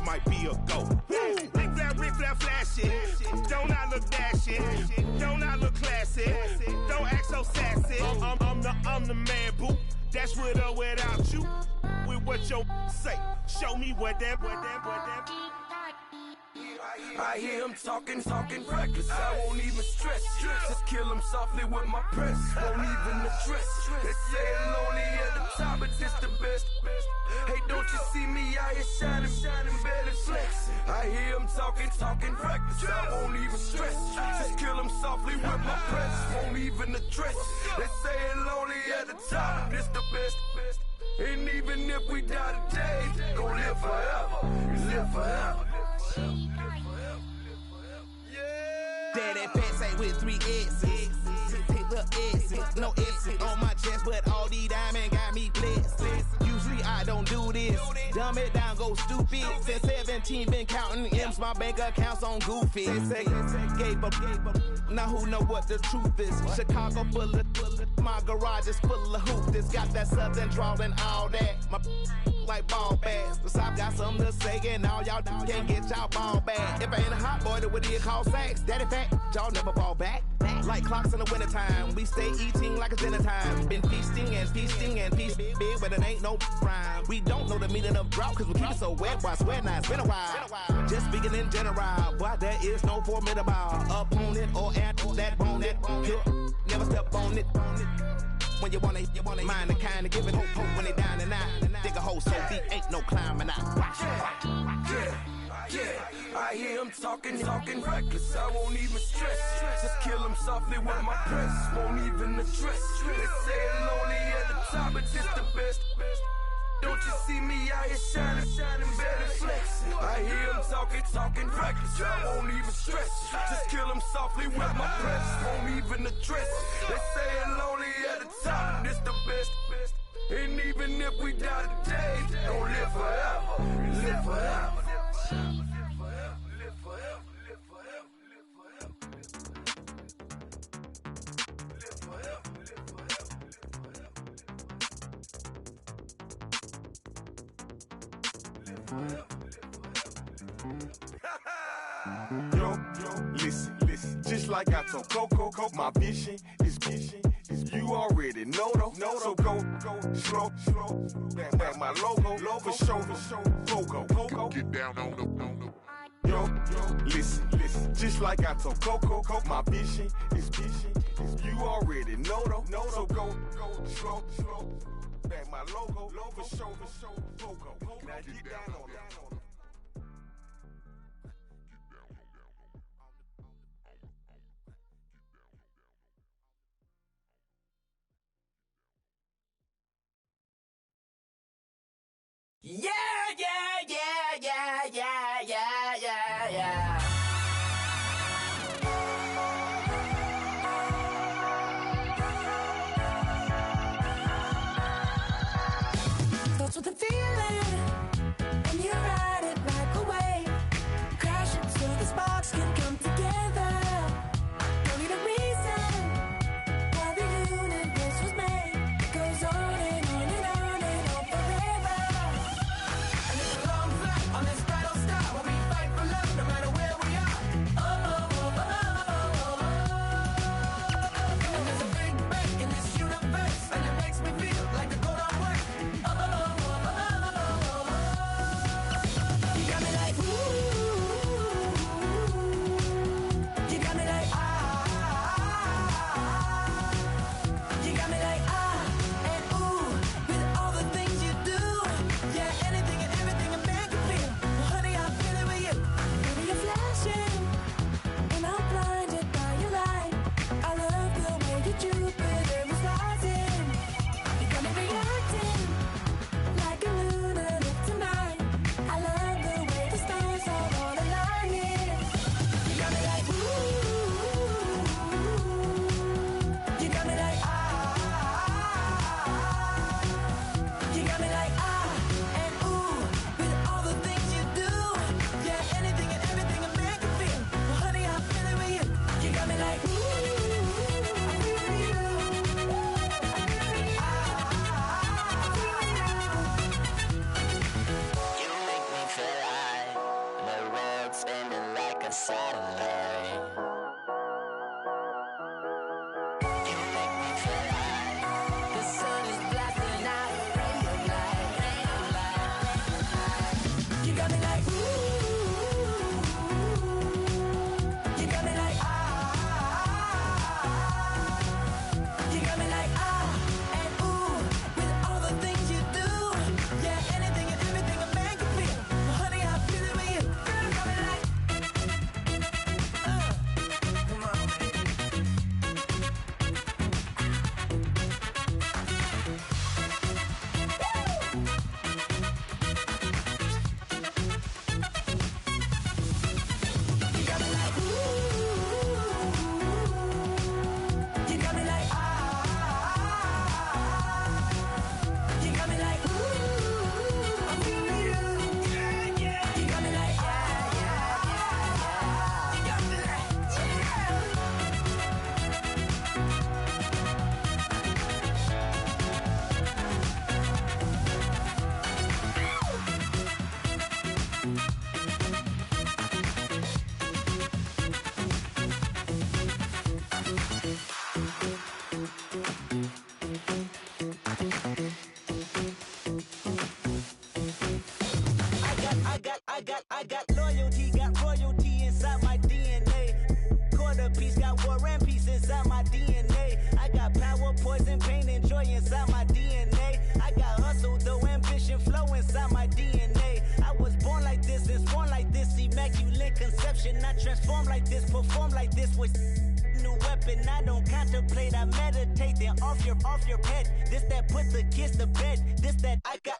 might be a go. Rick Flair flashing. Don't I look dashing? Don't I look classy? Don't act so sassy. I'm the man, boo. That's with or without you. With what your say. Show me what that. I hear him talking reckless. I won't even stress. Just kill him softly with my press. Won't even address. They say I'm lonely at the top, but this the best. Hey, don't you see me out here shining, barely flex. I hear him talking reckless. I won't even stress. Just kill him softly with my press. Won't even address. They say I'm lonely at the top, but this the best. And even if we die today, gon' live forever. Live forever. Daddy fat say with 3 S's. Little S's, no S's on my chest, but all these diamonds got me blessed. Usually I don't do this. Dumb it down, go stupid. Since 17, been counting M's, my bank account's on goofy. Say, gave up. Now who know what the truth is? Chicago full of, my garage is full of hoopers. Got that southern drawl and all that. My like ball bags. The South got something to say, and all y'all can't get y'all ball back. If I ain't a hot boy, then what do you call sacks? Daddy fat, y'all never fall back. Like clocks in the wintertime, we stay eating like it's dinner time. Been feasting and feasting big, but it ain't no rhyme. We don't know the meaning of drought, cause we keep it so wet. Why swear now, it's been a while. Just speaking in general, boy, there is no formidable opponent or that bone that never step on it. When you wanna mind the kind of giving hope when they down and out. Dig a hole so deep, ain't no climbing out. Yeah, I hear him talking reckless. I won't even stress. Just kill him softly with my press. Won't even address. They say I'm lonely at the top, but this the best. Don't you see me out here shining, barely flex. I hear him talking reckless. I won't even stress. Just kill him softly with my press. Won't even address. They say I'm lonely at the top, this the best. And even if we die today, don't live forever. Live forever. Yo, listen, just like I told Coco, my vision is you already know though. So go slow, back my logo, for show, Pogo. Get down on the. Yo, listen, just like I told Coco, my vision is you already know though. So go slow, back my logo, for show, Pogo. Now get down on that. Yeah. Starts with a feeling, and you ride it like a wave. Crash it so the sparks can come together. Don't need a reason why the universe was made. It goes on and on and on and on forever. got loyalty, got royalty inside my DNA. Quarter piece, got war and peace inside my DNA. I got power, poison, pain, and joy inside my DNA. I got hustle, though, ambition, flow inside my DNA. I was born like this, and born like this, immaculate conception. I transform like this, perform like this with new weapon. I don't contemplate, I meditate, then off your head. This that put the kids to bed. This that I got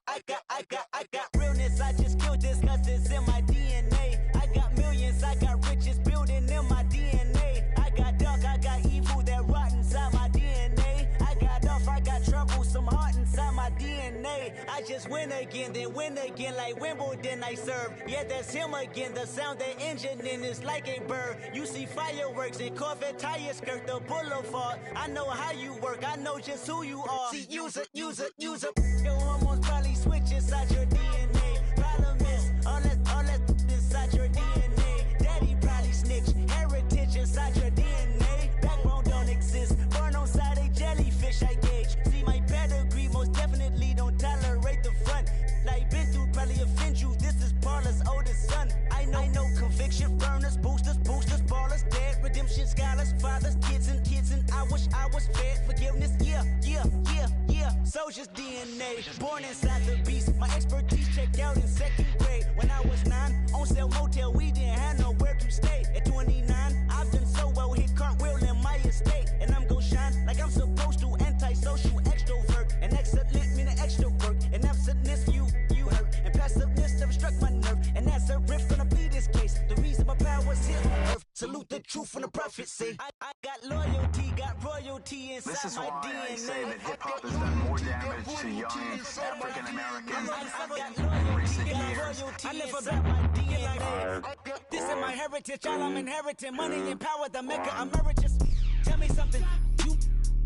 realness. I just killed this cause it's in my DNA. I got millions, I got riches building in my DNA. I got dark, I got evil that rot inside my DNA. I got off, I got trouble, some heart inside my DNA. I just win again, then win again like Wimbledon I serve. Yeah, that's him again, the sound that engine in is like a bird. You see fireworks and Corvette tires skirt the boulevard. I know how you work, I know just who you are. See, use it. Your hormones probably switch inside your DNA. Problem is, all that inside your DNA. Daddy probably snitch, heritage inside your DNA. Backbone don't exist, born on side a jellyfish I gauge. See my pedigree, most definitely don't tolerate the front. Like been through probably offend you, this is Paula's oldest son. I know conviction, burners, boosters, ballers, dead, redemption, scholars, fathers, kids and I wish I was fed forgiveness, yeah. Soldier's DNA, born inside the beast. My expertise checked out in second grade. When I was 9, on sale motel, we didn't have nowhere to stay. At 29, I've done so well, hit cartwheel in my estate. And I'm gon' shine like I'm supposed to, antisocial extrovert. And excellent mean an extra work. And absentness, you hurt. And passiveness never struck my nerve. And that's a riff gonna be this case. The reason my power's here on earth. Salute the truth from the prophecy. I got loyalty, got royalty inside this is my why DNA. I say that hip-hop has done more damage to young African-Americans in recent years. I live about my DNA. This is my heritage, all I'm inheriting. Money and power, the maker emeritus. Tell me something, you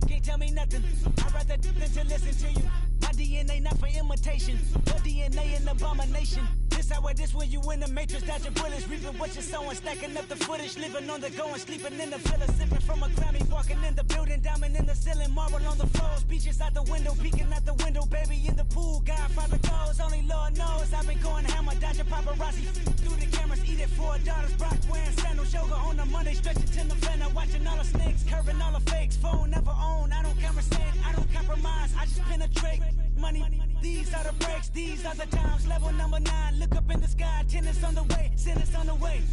can't tell me nothing. I'd rather than to listen to you. My DNA not for imitation, your DNA an abomination. This how it is when you in the matrix, dodging bullets, reaping what you're sowing, stacking up the footage, living on the go and sleeping in the villa, sipping from a Grammy, walking in the building, diamond in the ceiling, marble on the floors, beaches out the window, peeking out the window, baby in the pool, Godfather goes, only Lord knows. I've been going hammer, dodging paparazzi, through the cameras, eating $4, Brock wearing sandals, yoga on a Monday, stretching to November, watching all the snakes, curving all the fakes, phone never own, I don't conversate, I don't compromise, I just penetrate. Money, these are the breaks, these are the times. Level number 9, look up in the sky. Tennis on the way, sinners on the way,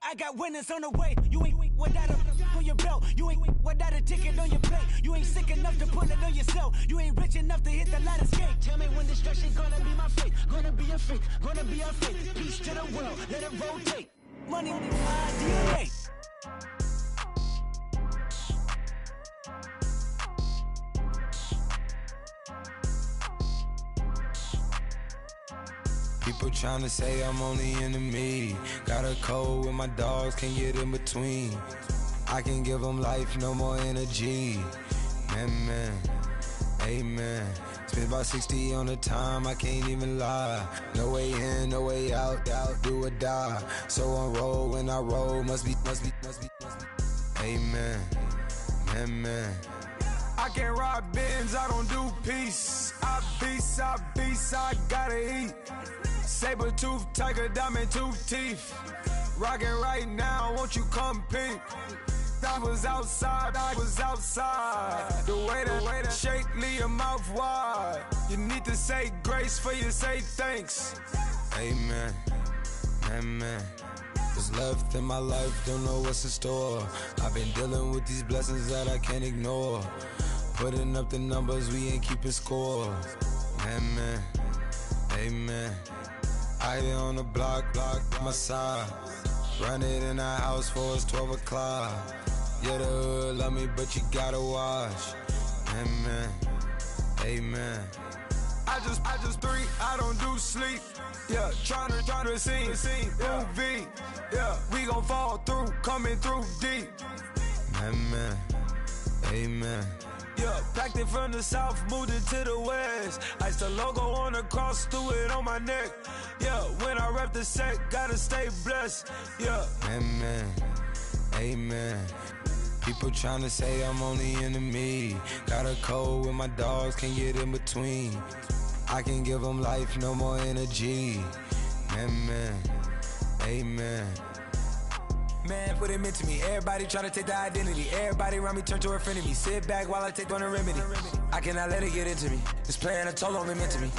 I got winners on the way. You ain't without a on your belt. You ain't without a ticket on your plate. You ain't sick enough to pull it on yourself. You ain't rich enough to hit the ladder skate. Tell me when destruction gonna be my fate. Gonna be a fate, gonna be our fate. Peace to the world, let it rotate. Money, my DNA. People tryna say I'm only enemy. Got a cold with my dogs, can't get in between. I can give them life, no more energy. Man, amen. Spent about 60 on the time, I can't even lie. No way in, no way out, do or die. So on roll, when I roll, must be. Amen, man. I can't ride Benz, I don't do peace. I beast, I gotta eat. Saber tooth, tiger, diamond tooth teeth. Rockin' right now, won't you come peep? I was outside. The way to shake, leave your mouth wide. You need to say grace for you say thanks. Amen, what's left in my life, don't know what's in store. I've been dealing with these blessings that I can't ignore. Putting up the numbers, we ain't keeping score. Amen. I be on the block, my side. Run it in the house for it's 12 o'clock. Yeah, the hood love me, but you gotta watch. Amen. I just three, I don't do sleep. Yeah, tryna see UV. Yeah, we gon' fall through, coming through deep. Amen. Yeah, packed it from the south, moved it to the west. Iced the logo on the cross, threw it on my neck. Yeah, when I rep the set, gotta stay blessed. Yeah. Amen. People tryna say I'm only enemy. Got a cold with my dogs, can't get in between. I can give them life, no more energy. Man, amen. Man, what it meant to me. Everybody try to take the identity. Everybody around me turn to a friend of me. Sit back while I take on a remedy. I cannot let it get into me. It's playing a toll on me, meant to me.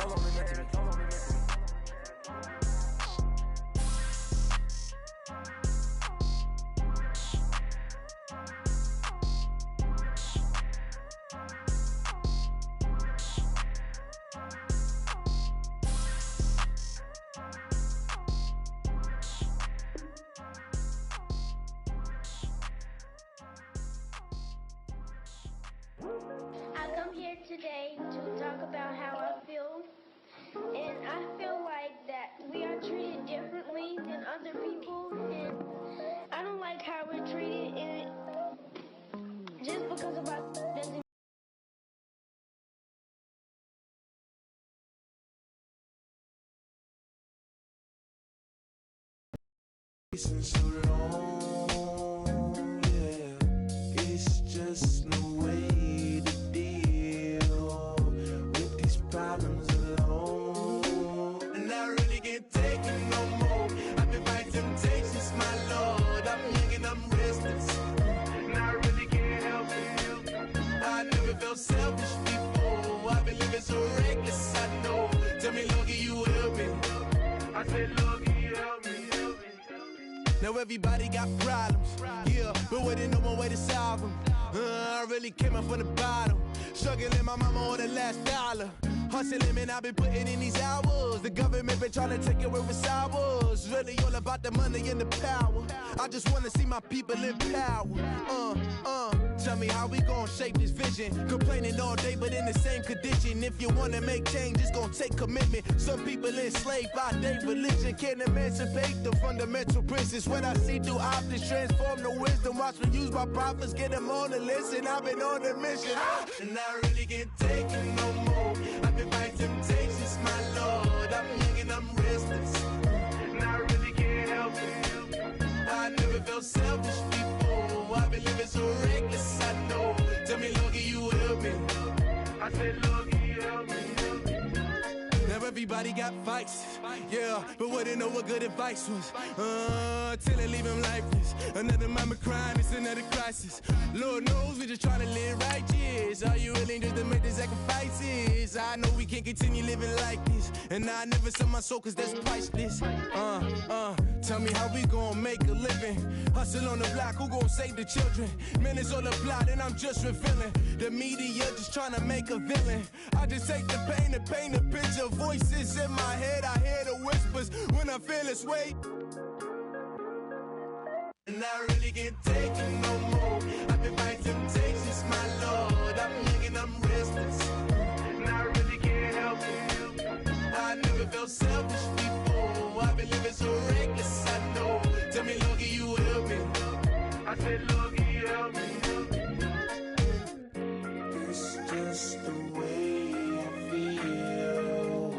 I come here today to talk about how I feel, and I feel like that we are treated differently than other people, and I don't like how we're treated, and just because of our doesn't. So long, yeah, it's just no way to deal with these problems alone. And I really can't take it no more. I've been fighting temptations, my Lord. I'm young and I'm restless, and I really can't help it. I never felt selfish before. I've been living so reckless, I know. Tell me, Lord, can you help me? I said, Lord, can you help me? Now everybody got problems, yeah, but waiting no one way to solve them. I really came up from the bottom, struggling my mama on the last dollar. Hustling, man, I've been putting in these hours. The government been trying to take away what's ours. Really all about the money and the power. I just wanna see my people in power. Tell me how we gon' shape this vision. Complaining all day, but in the same condition. If you wanna make change, it's gon' take commitment. Some people enslaved by their religion can't emancipate the fundamental principles. What I see through optics transform the wisdom. Watch me use my prophets, get them on the list, and I've been on a mission. And I really can't take it no more. I've been fighting temptations, my Lord. I'm young and I'm restless, and I really can't help it. I never felt selfish before. I've been living so reckless, I know. Tell me, Lord, can you help me? I said, Lord, can you help me? Now everybody got fights, yeah, but wouldn't know what good advice was. Till they leave him lifeless. Another mama crying, it's another crisis. Lord knows we just trying to live righteous. Are you willing just to make the sacrifices? I know we can't continue living like this, and I never sell my soul cause that's priceless. Tell me how we gon' make a living. Hustle on the block, who gon' save the children? Man, it's all a plot and I'm just revealing. The media just trying to make a villain. I just take the pain and paint a picture. Voices in my head, I hear the whispers when I feel this way. And I really can't take it no more. I've been fighting temptations, my Lord. I'm young and I'm restless, and I really can't help it. I never felt selfish before. I've been living so reckless, I know. Tell me, Lord, can you help me? I said, Lord, can you help me? It's just the way I feel.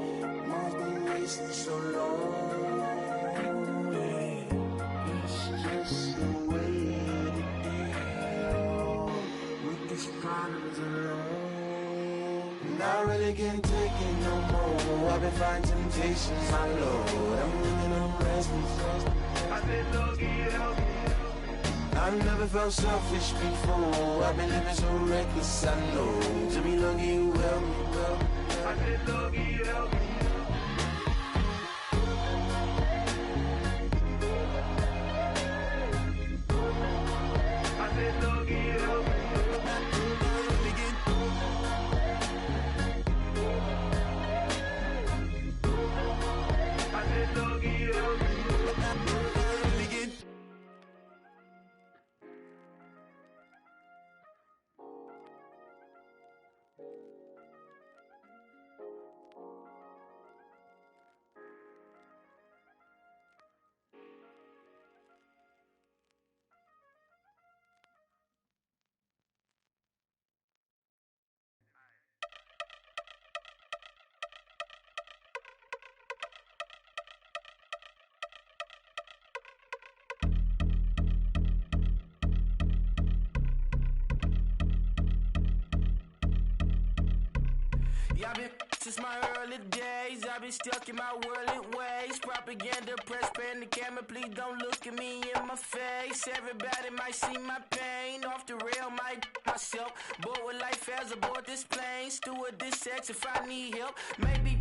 Mom's been wasting so long. Just the way to deal with these problems alone. And I really can't take it no more. I've been fighting temptations, my Lord. I'm living on restless. I said, Lord, can you help me? I've never felt selfish before. I've been living so reckless, I know. To be lucky you help me, well. I said, Lord, can you help me? Yeah, I've been Since my early days, I've been stuck in my worldly ways. Propaganda, press, pan the camera, please don't look at me in my face. Everybody might see my pain. Off the rail, might myself. Bored with life as aboard this plane. Steward this sex if I need help. Maybe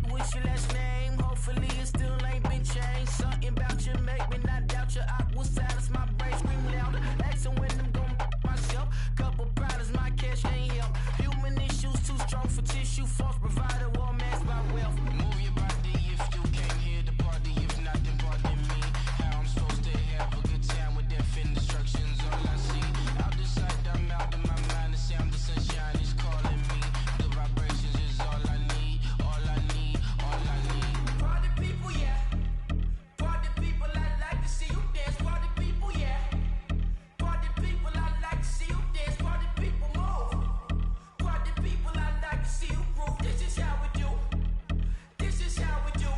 what's your last name? Hopefully it still ain't been changed. Something about you make me not doubt you. I will silence my brain, scream louder. Asking when I'm gon' myself. Couple problems, my cash ain't help. Human issues too strong for tissue. False provider, war mass by wealth. Move your body if you came here to party. If not, then pardon me. How I'm supposed to have a good time with death and destruction's all I see. Out the sight, I'm out of my mind. The sound of sunshine is calling me. The vibrations is all I need. All I need, all I need. Party people, yeah. Party people, I like to see you dance. Party people, yeah. Party people, I like to see you dance. Party people, move. Party people, I like to see you groove. This is how we do. This is how we do.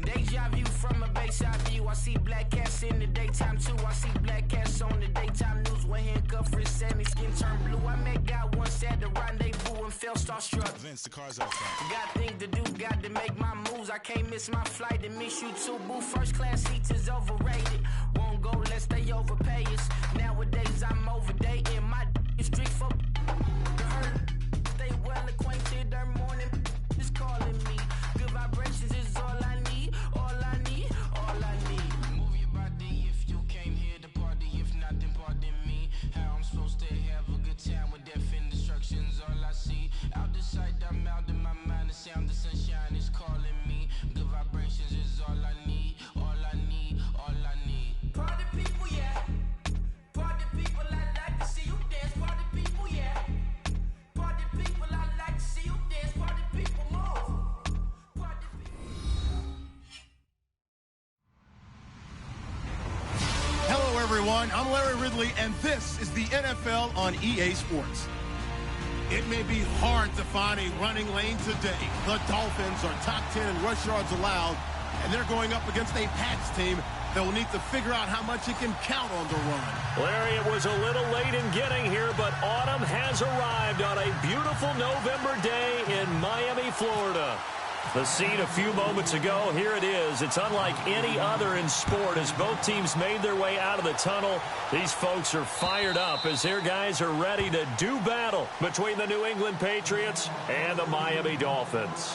Deja vu from a bayside view. I see black cats in the daytime too. I see black cats on the daytime news. When handcuffed, wrist and his skin turned blue. I met God once at the rendezvous and felt starstruck. Vince, the car's out front. Got things to do, got to make my moves. I can't miss my flight and miss you too, boo. First class seats is overrated. Won't go unless they overpay us. Nowadays I'm overdating. My is strict for the hurt. Stay well acquainted. Their morning is calling me. Good vibrations is all I need. All I need. All I need. Move your body if you came here to party. If not, then pardon me. How I'm supposed to have a good time with death and destruction's all I see. Out the sight, I'm out of my mind. The sound of sunshine is calling me. Good vibrations is all I need. All I need. All I need. Party people, yeah. Party people, I like to see you dance. Party people, yeah. Party people, I like to see you dance. Party people, move. Party people. Hello, everyone. I'm Larry Ridley, and this is the NFL on EA Sports. It may be hard to find a running lane today. The Dolphins are top 10 in rush yards allowed, and they're going up against a Pats team that will need to figure out how much it can count on the run. Larry, it was a little late in getting here, but autumn has arrived on a beautiful November day in Miami, Florida. The scene a few moments ago, here it is. It's unlike any other in sport as both teams made their way out of the tunnel. These folks are fired up as their guys are ready to do battle between the New England Patriots and the Miami Dolphins.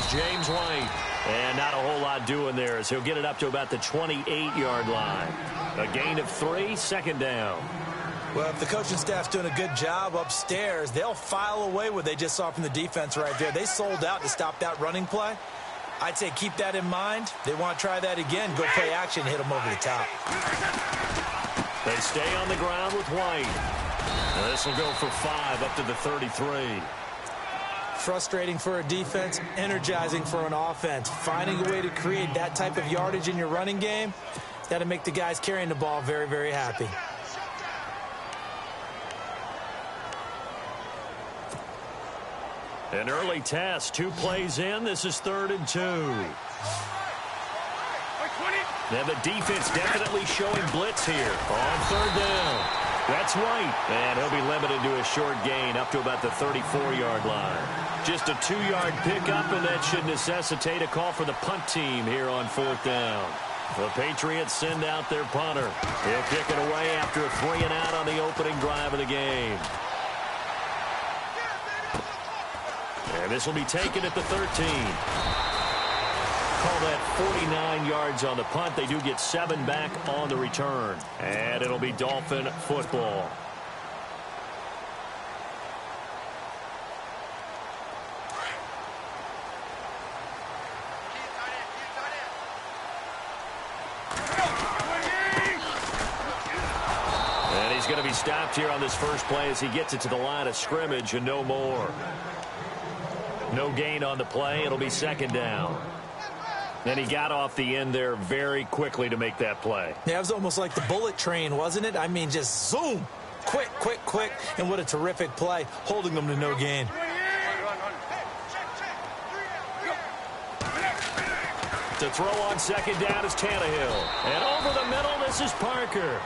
James White, and not a whole lot doing there as he'll get it up to about the 28-yard line. A gain of 3, second down. Well, if the coaching staff's doing a good job upstairs, they'll file away what they just saw from the defense right there. They sold out to stop that running play. I'd say keep that in mind. They want to try that again, go play action, hit them over the top. They stay on the ground with White. And this will go for 5 up to the 33. Frustrating for a defense, energizing for an offense. Finding a way to create that type of yardage in your running game, that'll make the guys carrying the ball very, very happy. An early test, 2 plays in. This is 3rd and 2. Now the defense definitely showing blitz here on 3rd down. That's White, and he'll be limited to a short gain up to about the 34-yard line. Just a 2-yard pickup, and that should necessitate a call for the punt team here on 4th down. The Patriots send out their punter. He'll kick it away after a 3-and-out on the opening drive of the game. And this will be taken at the 13. Call that 49 yards on the punt. They do get 7 back on the return. And it'll be Dolphin football. And he's going to be stopped here on this first play as he gets it to the line of scrimmage and no more. No gain on the play. It'll be 2nd down. And he got off the end there very quickly to make that play. Yeah, it was almost like the bullet train, wasn't it? I mean, just zoom. Quick, quick, quick. And what a terrific play, holding them to no gain. To throw on second down is Tannehill. And over the middle, this is Parker.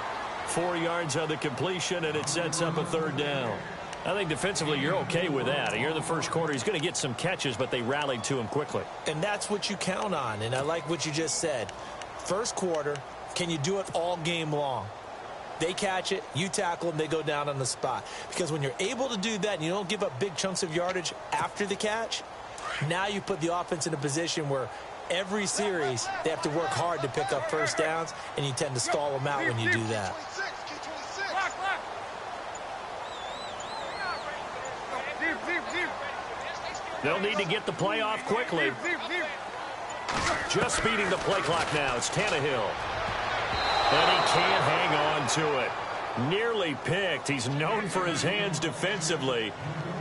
4 yards on the completion, and it sets up a third down. I think defensively you're okay with that. Here in the first quarter, he's going to get some catches, but they rallied to him quickly. And that's what you count on, and I like what you just said. First quarter, can you do it all game long? They catch it, you tackle them, they go down on the spot. Because when you're able to do that and you don't give up big chunks of yardage after the catch, now you put the offense in a position where every series they have to work hard to pick up first downs, and you tend to stall them out when you do that. They'll need to get the play off quickly. Just speeding the play clock now. It's Tannehill. And he can't hang on to it. Nearly picked. He's known for his hands defensively,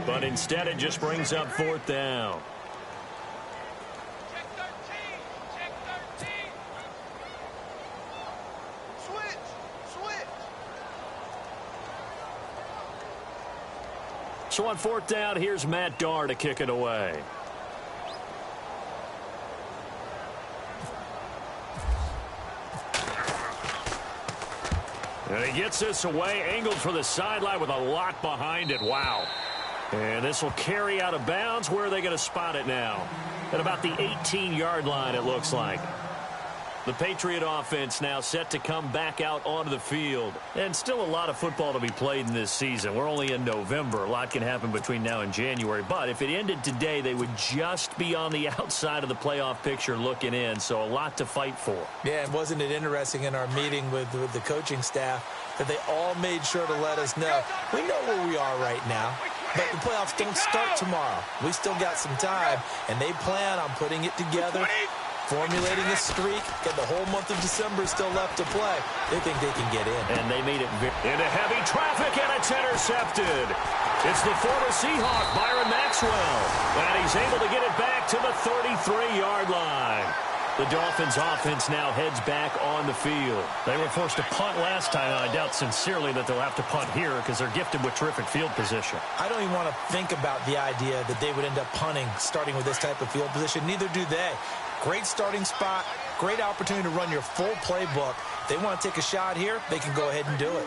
but instead it just brings up fourth down. So on fourth down, here's Matt Darr to kick it away. And he gets this away, angled for the sideline with a lot behind it. Wow. And this will carry out of bounds. Where are they going to spot it now? At about the 18-yard line, it looks like. The Patriot offense now set to come back out onto the field. And still a lot of football to be played in this season. We're only in November. A lot can happen between now and January. But if it ended today, they would just be on the outside of the playoff picture looking in. So a lot to fight for. Yeah, and wasn't it interesting in our meeting with the coaching staff that they all made sure to let us know, we know where we are right now, but the playoffs don't start tomorrow. We still got some time, and they plan on putting it together, formulating a streak, and the whole month of December is still left to play. They think they can get in. And they made it into heavy traffic, and it's intercepted. It's the former Seahawk, Byron Maxwell, and he's able to get it back to the 33-yard line. The Dolphins offense now heads back on the field. They were forced to punt last time. I doubt sincerely that they'll have to punt here because they're gifted with terrific field position. I don't even want to think about the idea that they would end up punting starting with this type of field position. Neither do they. Great starting spot, great opportunity to run your full playbook. If they want to take a shot here, they can go ahead and do it.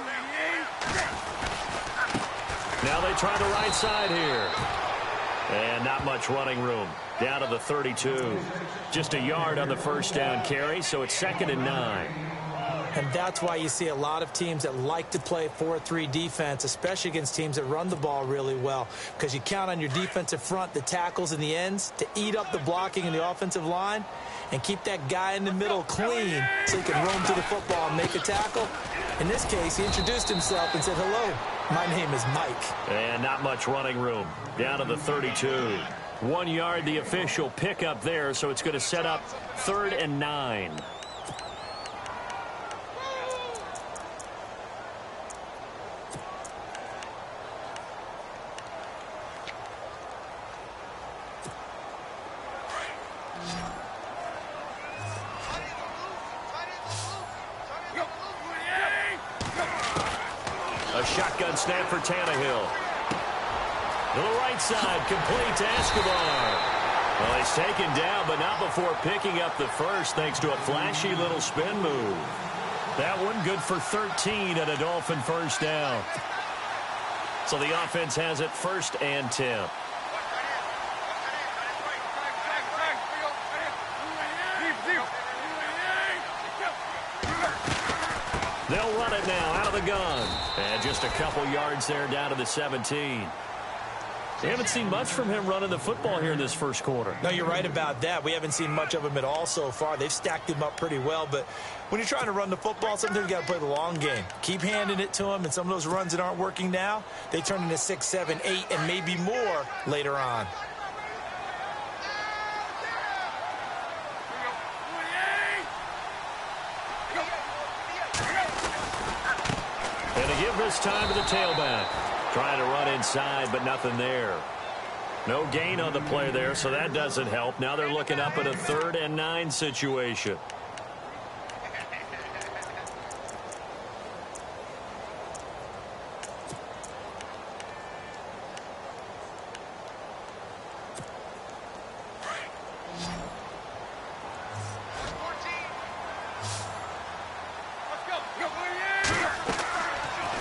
Now they try the right side here. And not much running room. Down to the 32. Just a yard on the first down carry, so it's 2nd and 9. And that's why you see a lot of teams that like to play 4-3 defense, especially against teams that run the ball really well, because you count on your defensive front, the tackles and the ends, to eat up the blocking in the offensive line and keep that guy in the middle clean so he can roam to the football and make a tackle. In this case, he introduced himself and said, "Hello, my name is Mike." And not much running room. Down to the 32. 1 yard, the official pickup there, so it's going to set up 3rd and 9. A shotgun snap for Tannehill. To the right side, complete to Escobar. Well, he's taken down, but not before picking up the first, thanks to a flashy little spin move. That one good for 13 at a Dolphin first down. So the offense has it 1st and 10. They'll run it now out of the gun. And just a couple yards there down to the 17. We haven't seen much from him running the football here in this first quarter. No, you're right about that. We haven't seen much of him at all so far. They've stacked him up pretty well, but when you're trying to run the football, sometimes you got to play the long game. Keep handing it to him, and some of those runs that aren't working now, they turn into 6, 7, 8, and maybe more later on. And to give this time to the tailback. Trying to run inside, but nothing there. No gain on the play there, so that doesn't help. Now they're looking up at a 3rd and 9 situation.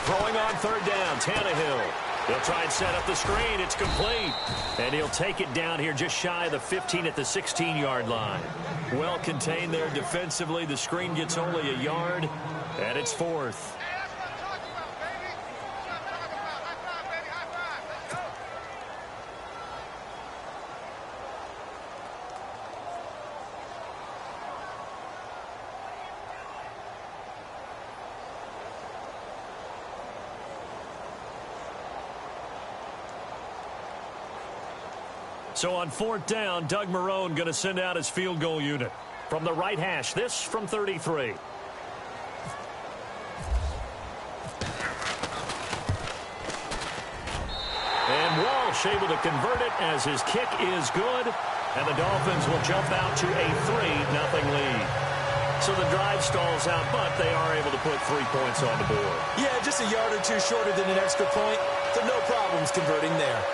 Throwing on 3rd down, Tannehill. He'll try and set up the screen. It's complete. And he'll take it down here just shy of the 15 at the 16-yard line. Well contained there defensively. The screen gets only a yard, and it's 4th. So on 4th down, Doug Marrone going to send out his field goal unit. From the right hash, this from 33. And Walsh able to convert it as his kick is good. And the Dolphins will jump out to a 3-0 lead. So the drive stalls out, but they are able to put 3 points on the board. Yeah, just a yard or two shorter than an extra point. So no problems converting there.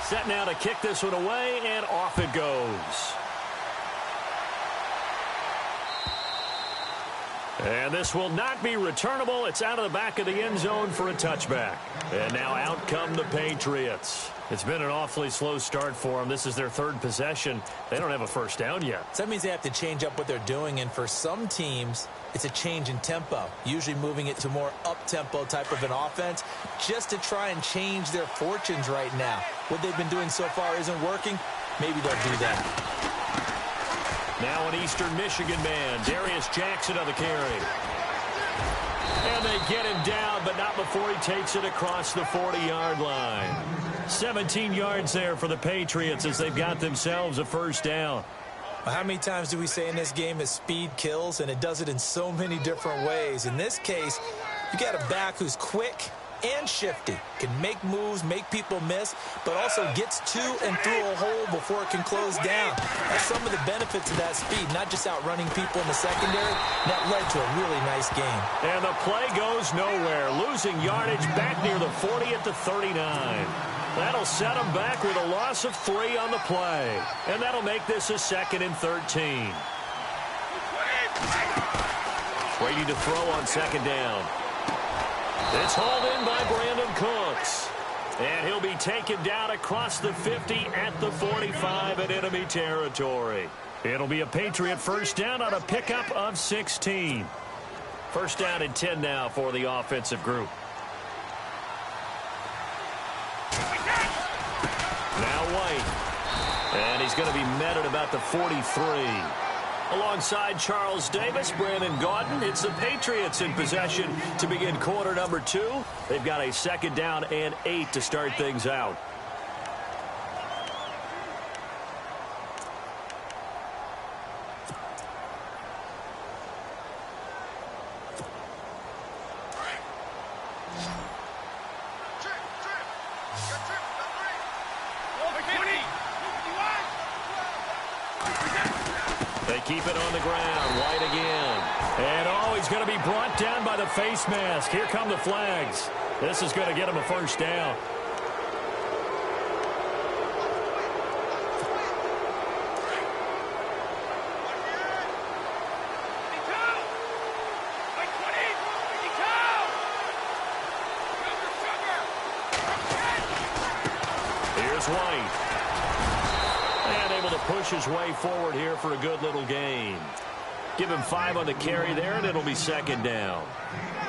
Set now to kick this one away, and off it goes. And this will not be returnable. It's out of the back of the end zone for a touchback. And now out come the Patriots. It's been an awfully slow start for them. This is their 3rd possession. They don't have a first down yet. So that means they have to change up what they're doing, and for some teams, it's a change in tempo, usually moving it to more up-tempo type of an offense just to try and change their fortunes right now. What they've been doing so far isn't working. Maybe they'll do that. Now an Eastern Michigan man, Darius Jackson on the carry. And they get him down, but not before he takes it across the 40-yard line. 17 yards there for the Patriots as they've got themselves a first down. How many times do we say in this game that speed kills, and it does it in so many different ways? In this case, you got a back who's quick and shifty, can make moves, make people miss, but also gets to and through a hole before it can close down. That's some of the benefits of that speed, not just outrunning people in the secondary. That led to a really nice game. And the play goes nowhere, losing yardage back near the 40 at the 39. That'll set them back with a loss of 3 on the play. And that'll make this a 2nd and 13. Brady to throw on 2nd down. It's hauled in by Brandon Cooks. And he'll be taken down across the 50 at the 45 in enemy territory. It'll be a Patriot first down on a pickup of 16. First down and 10 now for the offensive group. Now White. And he's going to be met at about the 43. Alongside Charles Davis, Brandon Gaudin. It's the Patriots in possession to begin quarter number 2. They've got a 2nd down and 8 to start things out. They keep it on the ground. White again. And he's going to be brought down by the face mask. Here come the flags. This is going to get him a first down. Here's White. And able to push his way forward here for a good little gain. Give him 5 on the carry there, and it'll be 2nd down.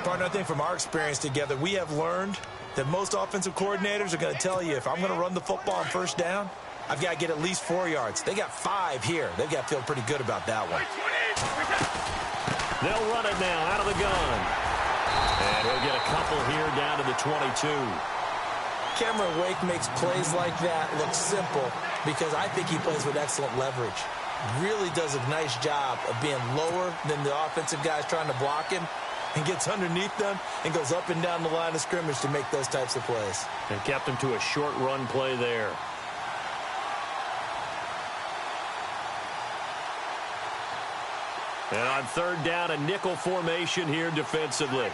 Partner, I think from our experience together, we have learned that most offensive coordinators are going to tell you, if I'm going to run the football on first down, I've got to get at least 4 yards. They got 5 here. They've got to feel pretty good about that one. They'll run it now out of the gun. And he'll get a couple here down to the 22. Cameron Wake makes plays like that look simple because I think he plays with excellent leverage. Really does a nice job of being lower than the offensive guys trying to block him and gets underneath them and goes up and down the line of scrimmage to make those types of plays. And kept him to a short run play there. And on third down, a nickel formation here defensively.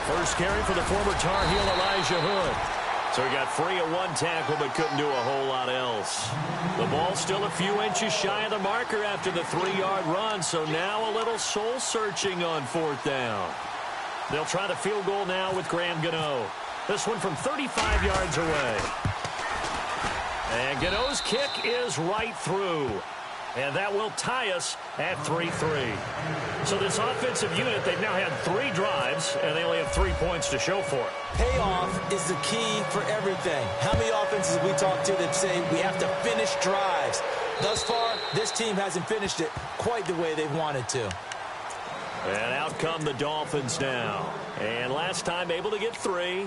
First carry for the former Tar Heel Elijah Hood. So he got free of one tackle but couldn't do a whole lot else. The ball still a few inches shy of the marker after the 3-yard run, so now a little soul-searching on fourth down. They'll try the field goal now with Graham Gano. This one from 35 yards away. And Gano's kick is right through. And that will tie us at 3-3. So this offensive unit, they've now had 3 drives, and they only have 3 points to show for it. Payoff is the key for everything. How many offenses have we talked to that say we have to finish drives? Thus far, this team hasn't finished it quite the way they've wanted to. And out come the Dolphins now. And last time able to get 3.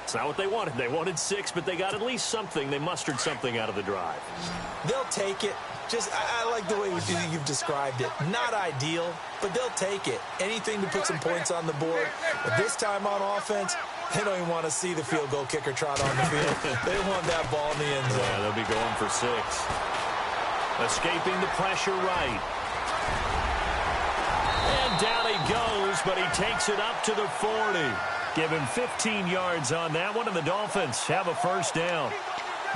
It's not what they wanted. They wanted 6, but they got at least something. They mustered something out of the drive. They'll take it. I like the way you've described it. Not ideal, but they'll take it. Anything to put some points on the board. But this time on offense, they don't even want to see the field goal kicker trot on the field. They want that ball in the end zone. Yeah, they'll be going for 6. Escaping the pressure right. And down he goes, but he takes it up to the 40. Give him 15 yards on that one, and the Dolphins have a first down.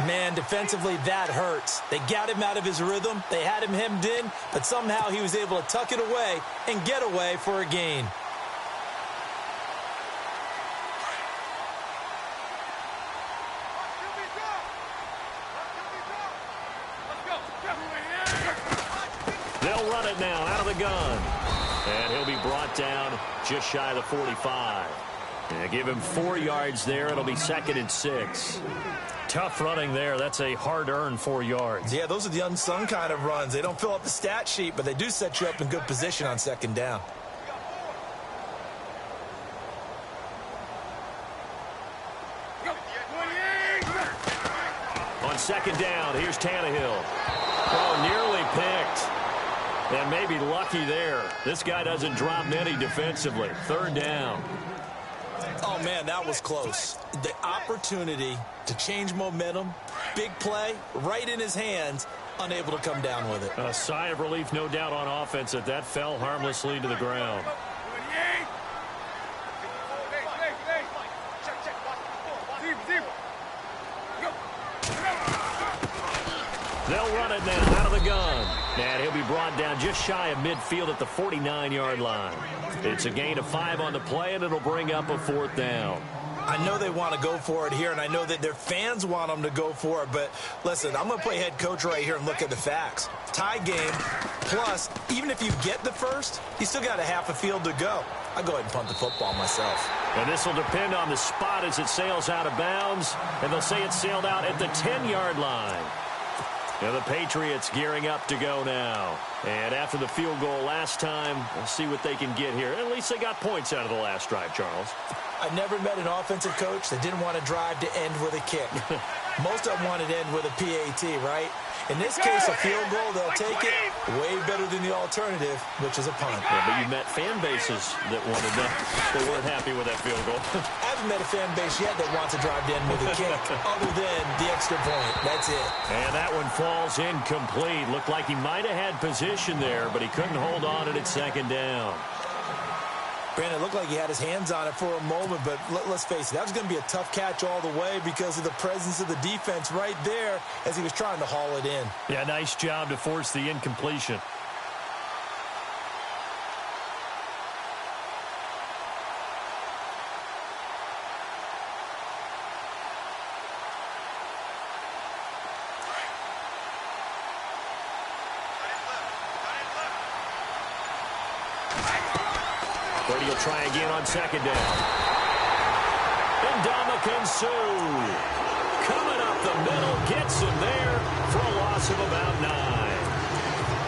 Man, defensively, that hurts. They got him out of his rhythm. They had him hemmed in, but somehow he was able to tuck it away and get away for a gain. They'll run it now out of the gun. And he'll be brought down just shy of the 45. And give him 4 yards there. It'll be 2nd and 6. Tough running there. That's a hard-earned 4 yards. Yeah, those are the unsung kind of runs. They don't fill up the stat sheet, but they do set you up in good position on 2nd down. On 2nd down, here's Tannehill. Oh, nearly picked. And maybe lucky there. This guy doesn't drop many defensively. 3rd down. Oh, man, that was close. The opportunity to change momentum, big play, right in his hands, unable to come down with it. A sigh of relief, no doubt, on offense that fell harmlessly to the ground. They'll run it now out of the gun. And he'll be brought down just shy of midfield at the 49-yard line. It's a gain of 5 on the play, and it'll bring up a 4th down. I know they want to go for it here, and I know that their fans want them to go for it, but listen, I'm going to play head coach right here and look at the facts. Tie game, plus, even if you get the first, you still got a half a field to go. I'll go ahead and punt the football myself. And this will depend on the spot as it sails out of bounds, and they'll say it sailed out at the 10-yard line. Now the Patriots gearing up to go now. And after the field goal last time, we'll see what they can get here. At least they got points out of the last drive, Charles. I've never met an offensive coach that didn't want to drive to end with a kick. Most of them wanted to end with a PAT, right? In this case, a field goal, they'll take it way better than the alternative, which is a punt. Yeah, but you met fan bases that wanted that. They weren't happy with that field goal. I haven't met a fan base yet that wants to drive to end with a kick, other than the extra point. That's it. And that one falls incomplete. Looked like he might have had position there, but he couldn't hold on it at 2nd down. Brandon, it looked like he had his hands on it for a moment, but let's face it, that was going to be a tough catch all the way because of the presence of the defense right there as he was trying to haul it in. Yeah, nice job to force the incompletion. Brady will try again on 2nd down. And Ndamukong Suh coming up the middle, gets him there for a loss of about 9.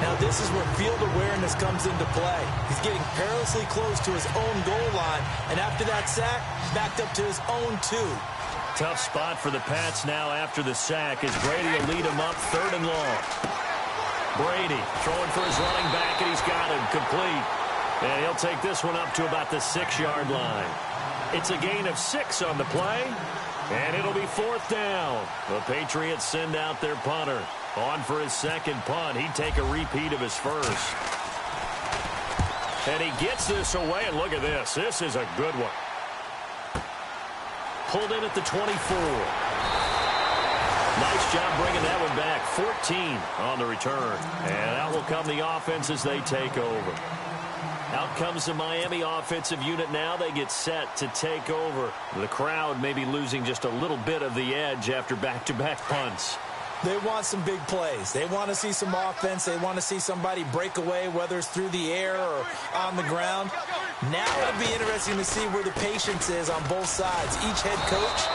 Now this is where field awareness comes into play. He's getting perilously close to his own goal line, and after that sack, backed up to his own 2. Tough spot for the Pats now after the sack as Brady will lead him up 3rd and long. Brady throwing for his running back, and he's got him complete. And he'll take this one up to about the 6-yard line. It's a gain of 6 on the play, and it'll be 4th down. The Patriots send out their punter. On for his second punt. He'd take a repeat of his first. And he gets this away, and look at this. This is a good one. Pulled in at the 24. Nice job bringing that one back. 14 on the return. And out will come the offense as they take over. Out comes the Miami offensive unit now. They get set to take over. The crowd may be losing just a little bit of the edge after back-to-back punts. They want some big plays. They want to see some offense. They want to see somebody break away, whether it's through the air or on the ground. Now it'll be interesting to see where the patience is on both sides. Each head coach,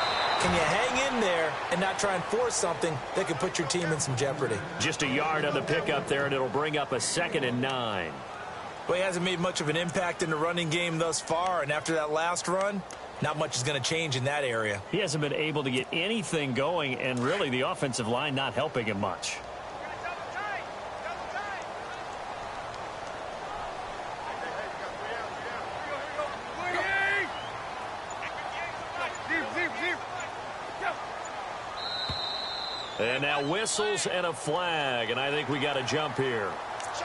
can you hang in there and not try and force something that could put your team in some jeopardy? Just a yard on the pickup there, and it'll bring up a 2nd and 9. Well, he hasn't made much of an impact in the running game thus far, and after that last run, not much is going to change in that area. He hasn't been able to get anything going, and really the offensive line not helping him much. And now whistles and a flag, and I think we got a jump here.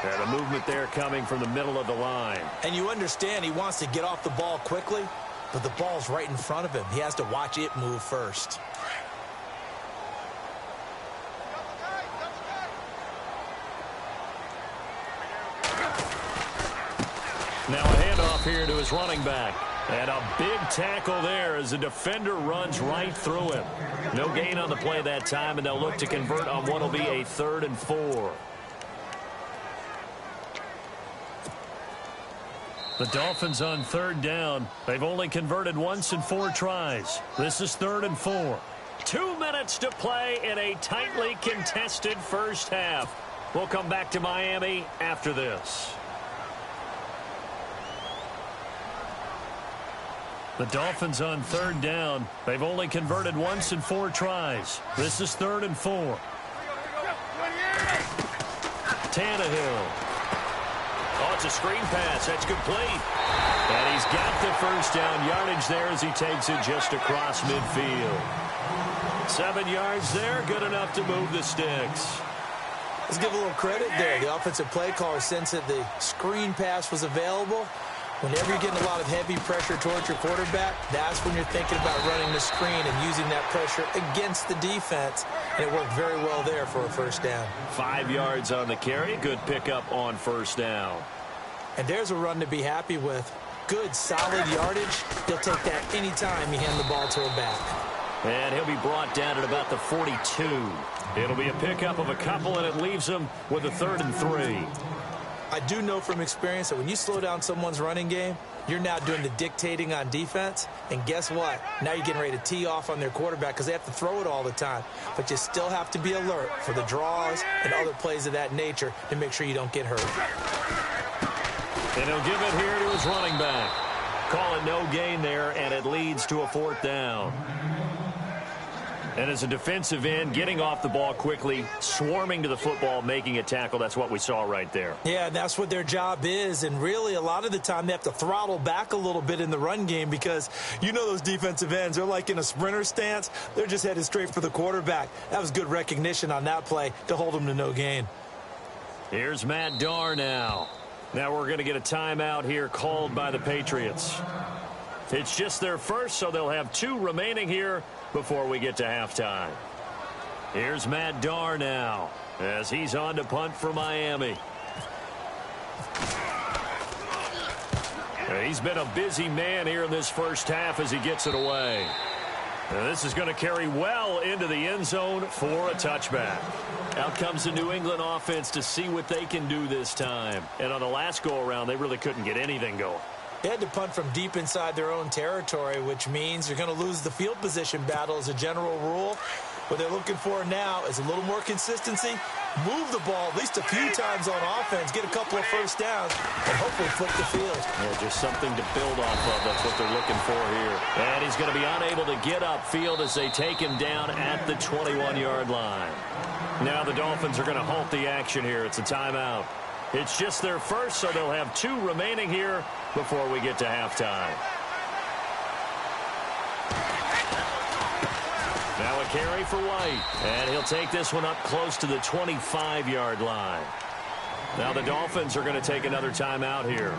And a movement there coming from the middle of the line. And you understand he wants to get off the ball quickly, but the ball's right in front of him. He has to watch it move first. Now a handoff here to his running back. And a big tackle there as the defender runs right through him. No gain on the play that time, and they'll look to convert on what will be a 3rd and 4. The Dolphins on 3rd down. They've only converted once in 4 tries. This is 3rd and 4. 2 minutes to play in a tightly contested first half. We'll come back to Miami after this. The Dolphins on 3rd down. They've only converted once in 4 tries. This is 3rd and 4. Tannehill. Oh, it's a screen pass. That's complete. And he's got the first down yardage there as he takes it just across midfield. 7 yards there, good enough to move the sticks. Let's give a little credit there. The offensive play caller sensed that the screen pass was available. Whenever you're getting a lot of heavy pressure towards your quarterback, that's when you're thinking about running the screen and using that pressure against the defense. And it worked very well there for a first down. 5 yards on the carry. Good pickup on first down. And there's a run to be happy with. Good, solid yardage. He'll take that anytime you hand the ball to a back. And he'll be brought down at about the 42. It'll be a pickup of a couple, and it leaves him with a 3rd and 3. I do know from experience that when you slow down someone's running game, you're now doing the dictating on defense. And guess what? Now you're getting ready to tee off on their quarterback because they have to throw it all the time. But you still have to be alert for the draws and other plays of that nature to make sure you don't get hurt. And he'll give it here to his running back. Call it no gain there, and it leads to a 4th down. And as a defensive end, getting off the ball quickly, swarming to the football, making a tackle, that's what we saw right there. Yeah, and that's what their job is. And really, a lot of the time, they have to throttle back a little bit in the run game because you know those defensive ends, they're like in a sprinter stance. They're just headed straight for the quarterback. That was good recognition on that play to hold them to no gain. Here's Matt Darr now. Now we're going to get a timeout here called by the Patriots. It's just their first, so they'll have 2 remaining here before we get to halftime. Here's Matt Darr now as he's on to punt for Miami. He's been a busy man here in this first half as he gets it away. And this is going to carry well into the end zone for a touchback. Out comes the New England offense to see what they can do this time. And on the last go-around, they really couldn't get anything going. They had to punt from deep inside their own territory, which means you're going to lose the field position battle as a general rule. What they're looking for now is a little more consistency move the ball at least a few times on offense, get a couple of first downs, and hopefully flip the field. Yeah, just something to build off of. That's what they're looking for here. And he's going to be unable to get upfield as they take him down at the 21-yard line. Now the Dolphins are going to halt the action here. It's a timeout. It's just their first, so they'll have 2 remaining here before we get to halftime. Now a carry for White, and he'll take this one up close to the 25-yard line. Now the Dolphins are going to take another timeout here.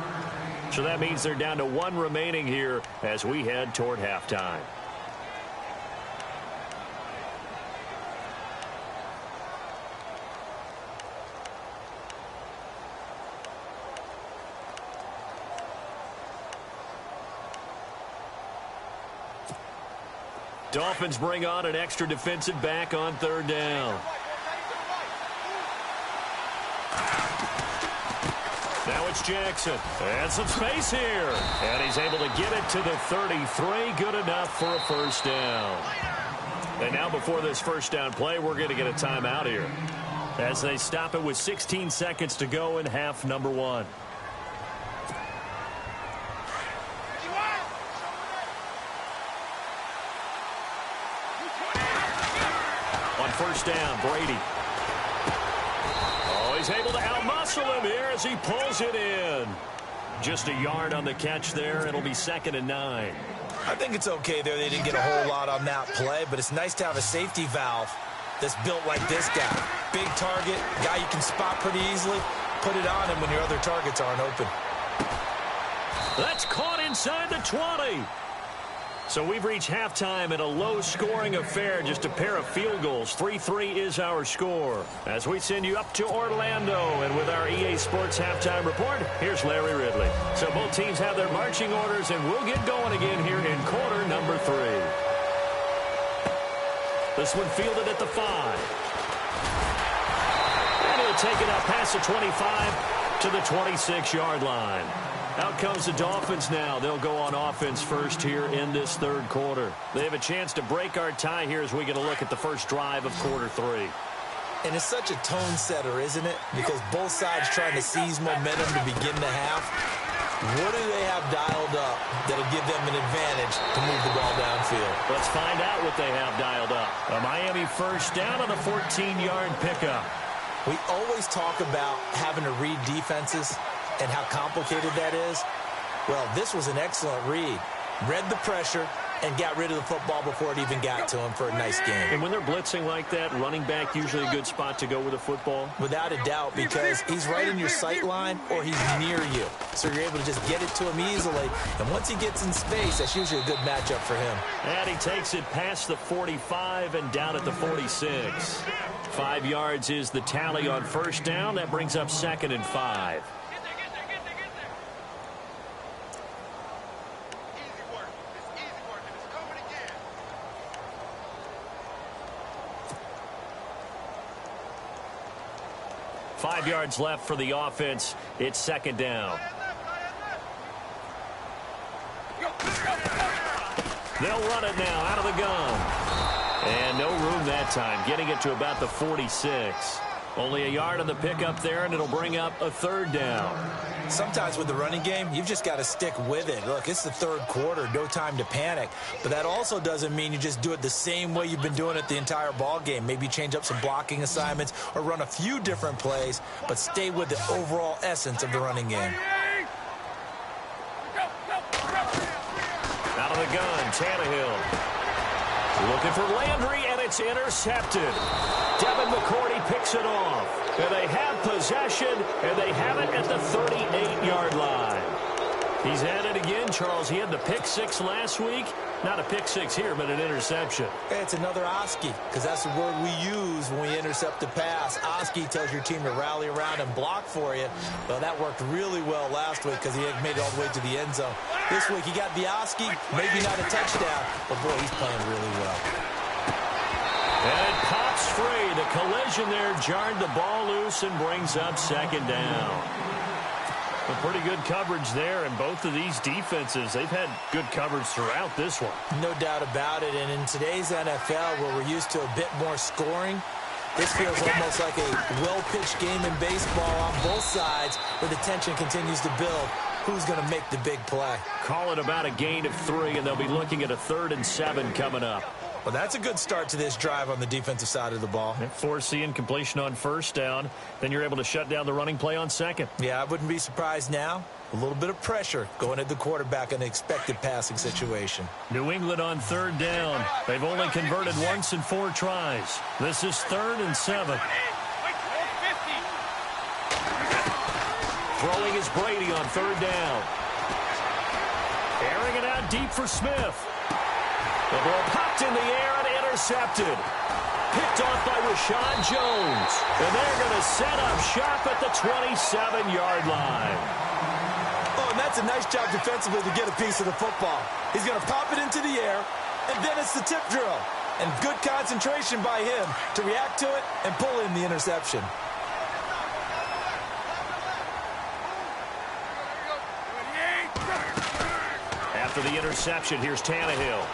So that means they're down to 1 remaining here as we head toward halftime. Dolphins bring on an extra defensive back on 3rd down. Now it's Jackson. And some space here. And he's able to get it to the 33. Good enough for a first down. And now before this first down play, we're going to get a timeout here, as they stop it with 16 seconds to go in half number 1. First down, Brady. Oh, he's able to outmuscle him here as he pulls it in. Just a yard on the catch there. It'll be 2nd and 9. I think it's okay there. They didn't get a whole lot on that play, but it's nice to have a safety valve that's built like this guy. Big target, guy you can spot pretty easily. Put it on him when your other targets aren't open. That's caught inside the 20. So we've reached halftime in a low-scoring affair, just a pair of field goals. 3-3 is our score. As we send you up to Orlando, and with our EA Sports Halftime Report, here's Larry Ridley. So both teams have their marching orders, and we'll get going again here in quarter number 3. This one fielded at the 5. And he'll take it up past the 25 to the 26-yard line. Out comes the Dolphins now. They'll go on offense first here in this 3rd quarter. They have a chance to break our tie here as we get a look at the first drive of quarter 3. And it's such a tone setter, isn't it? Because both sides trying to seize momentum to begin the half. What do they have dialed up that'll give them an advantage to move the ball downfield? Let's find out what they have dialed up. A Miami first down on a 14-yard pickup. We always talk about having to read defenses and how complicated that is. Well, this was an excellent read. Read the pressure and got rid of the football before it even got to him for a nice game. And when they're blitzing like that, running back usually a good spot to go with the football? Without a doubt, because he's right in your sight line or he's near you. So you're able to just get it to him easily. And once he gets in space, that's usually a good matchup for him. And he takes it past the 45 and down at the 46. 5 yards is the tally on first down. That brings up 2nd and 5. 5 yards left for the offense. It's 2nd down. They'll run it now out of the gun. And no room that time, getting it to about the 46. Only a yard on the pickup there, and it'll bring up a 3rd down. Sometimes with the running game, you've just got to stick with it. Look, it's the 3rd quarter, no time to panic. But that also doesn't mean you just do it the same way you've been doing it the entire ball game. Maybe change up some blocking assignments or run a few different plays, but stay with the overall essence of the running game. Out of the gun, Tannehill. Looking for Landry, and it's intercepted. Devin McCourty picks it off. And they have possession, and they have it at the 38-yard line. He's at it again, Charles. He had the pick 6 last week. Not a pick 6 here, but an interception. Hey, it's another Oski, because that's the word we use when we intercept the pass. Oski tells your team to rally around and block for you. Well, that worked really well last week because he had made it all the way to the end zone. This week he got the Oski, maybe not a touchdown, but boy, he's playing really well. And it pops free. The collision there jarred the ball loose and brings up 2nd down. A pretty good coverage there, and both of these defenses, they've had good coverage throughout this one. No doubt about it, and in today's NFL, where we're used to a bit more scoring, This feels almost like a well-pitched game in baseball on both sides where the tension continues to build. Who's going to make the big play? Call it about a gain of 3, and they'll be looking at a 3rd and 7 coming up. Well, that's a good start to this drive on the defensive side of the ball. Force the incompletion on 1st down. Then you're able to shut down the running play on 2nd. Yeah, I wouldn't be surprised now. A little bit of pressure going at the quarterback in an expected passing situation. New England on 3rd down. They've only converted once in 4 tries. This is 3rd and 7. Throwing is Brady on 3rd down. Airing it out deep for Smith. The ball popped in the air and intercepted. Picked off by Rashawn Jones. And they're going to set up shop at the 27-yard line. Oh, and that's a nice job defensively to get a piece of the football. He's going to pop it into the air, and then it's the tip drill. And good concentration by him to react to it and pull in the interception. After the interception, here's Tannehill.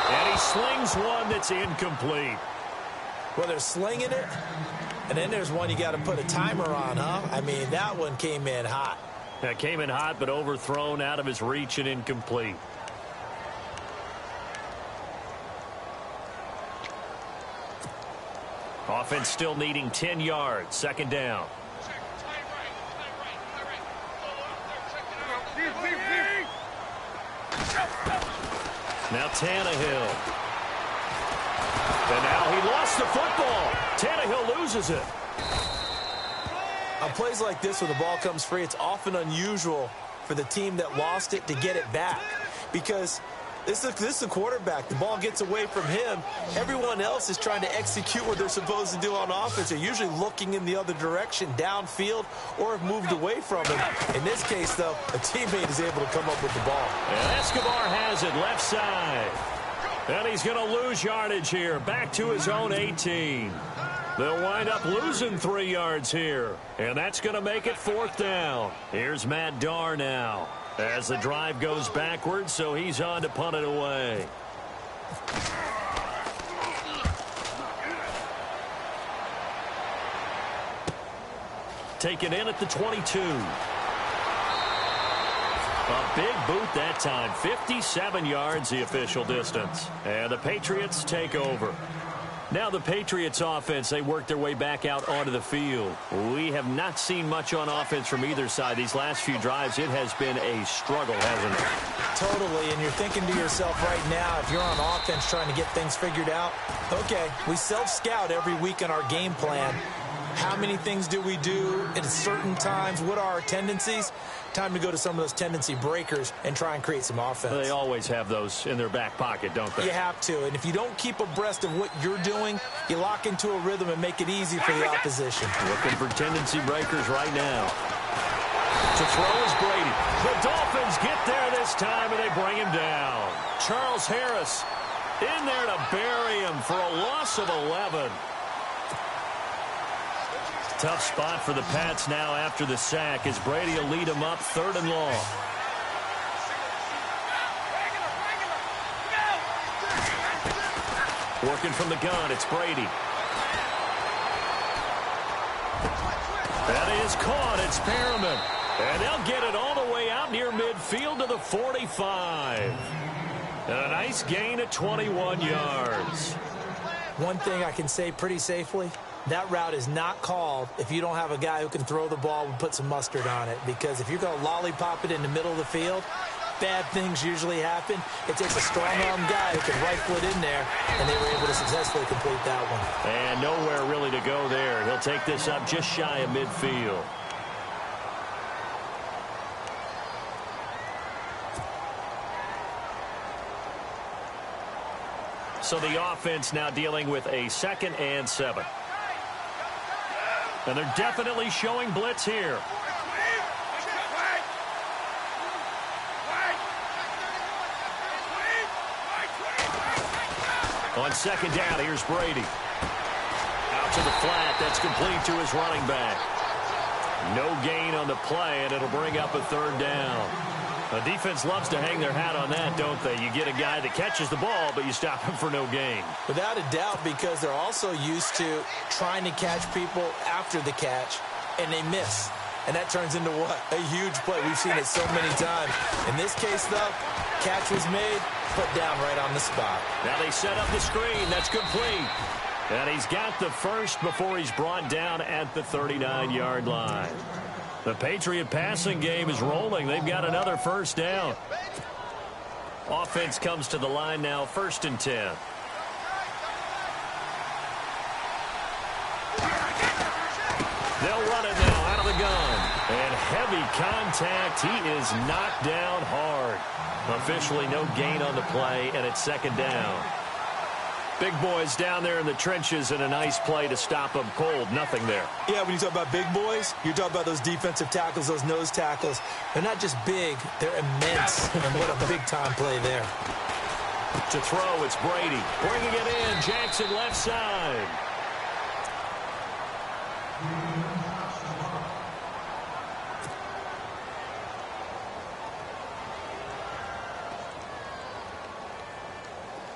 And he slings one that's incomplete. Well, they're slinging it, and then there's one you got to put a timer on, huh? I mean, that one came in hot. That came in hot, but overthrown, out of his reach, and incomplete. Offense still needing 10 yards. 2nd down. Now Tannehill. And now he lost the football. Tannehill loses it. On plays like this where the ball comes free, it's often unusual for the team that lost it to get it back. Because this is a quarterback. The ball gets away from him. Everyone else is trying to execute what they're supposed to do on offense. They're usually looking in the other direction, downfield, or have moved away from him. In this case, though, a teammate is able to come up with the ball. And Escobar has it left side. And he's going to lose yardage here. Back to his own 18. They'll wind up losing 3 yards here. And that's going to make it 4th down. Here's Matt Darr now. As the drive goes backwards, so he's on to punt it away. Taken in at the 22. A big boot that time. 57 yards the official distance. And the Patriots take over. Now the Patriots offense, they work their way back out onto the field. We have not seen much on offense from either side. These last few drives, it has been a struggle, hasn't it? Totally, and you're thinking to yourself right now, if you're on offense trying to get things figured out, okay, we self-scout every week in our game plan. How many things do we do at certain times? What are our tendencies? Time to go to some of those tendency breakers and try and create some offense. They always have those in their back pocket, don't they? You have to. And if you don't keep abreast of what you're doing, you lock into a rhythm and make it easy for the opposition. Looking for tendency breakers right now. To throw is Brady. The Dolphins get there this time, and they bring him down. Charles Harris in there to bury him for a loss of 11. Tough spot for the Pats now after the sack as Brady will lead them up 3rd and long. Working from the gun, it's Brady. That is caught, it's Perriman. And they'll get it all the way out near midfield to the 45. And a nice gain at 21 yards. One thing I can say pretty safely, that route is not called if you don't have a guy who can throw the ball and put some mustard on it. Because if you're going to lollipop it in the middle of the field, bad things usually happen. It takes a strong-arm guy who can rifle it in there, and they were able to successfully complete that one. And nowhere really to go there. He'll take this up just shy of midfield. So the offense now dealing with a 2nd and 7. And they're definitely showing blitz here. On 2nd down, here's Brady. Out to the flat. That's complete to his running back. No gain on the play, and it'll bring up a 3rd down. The defense loves to hang their hat on that, don't they? You get a guy that catches the ball, but you stop him for no gain. Without a doubt, because they're also used to trying to catch people after the catch, and they miss. And that turns into what? A huge play. We've seen it so many times. In this case, though, catch was made, put down right on the spot. Now they set up the screen. That's complete. And he's got the first before he's brought down at the 39-yard line. The Patriot passing game is rolling. They've got another first down. Offense comes to the line now, 1st and 10. They'll run it now out of the gun. And heavy contact. He is knocked down hard. Officially no gain on the play, and it's 2nd down. Big boys down there in the trenches, and a nice play to stop them cold. Nothing there. Yeah, when you talk about big boys, you're talking about those defensive tackles, those nose tackles. They're not just big, they're immense. And what a big-time play there. To throw, it's Brady. Bringing it in, Jackson left side.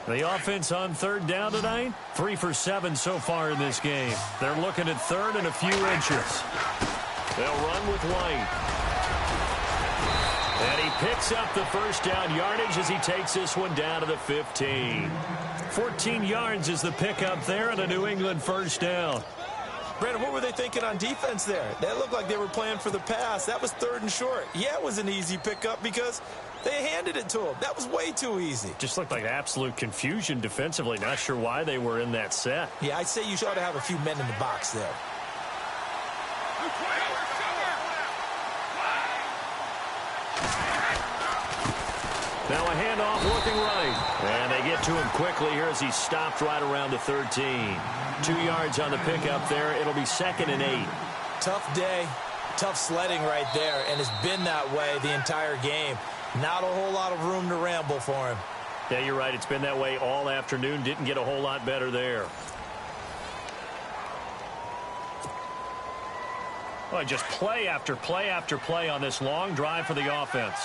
The offense on 3rd down tonight, 3 for 7 so far in this game. They're looking at 3rd and a few inches. They'll run with White. And he picks up the first down yardage as he takes this one down to the 15. 14 yards is the pickup there and a New England first down. Brandon, what were they thinking on defense there? That looked like they were playing for the pass. That was 3rd and short. Yeah, it was an easy pickup because they handed it to him. That was way too easy. Just looked like absolute confusion defensively. Not sure why they were in that set. Yeah, I'd say you ought to have a few men in the box there. Now a handoff looking right. And they get to him quickly here as he stopped right around the 13. 2 yards on the pickup there. It'll be 2nd and 8. Tough day, tough sledding right there, and it's been that way the entire game. Not a whole lot of room to ramble for him. Yeah, you're right. It's been that way all afternoon. Didn't get a whole lot better there. Well, just play after play after play on this long drive for the offense.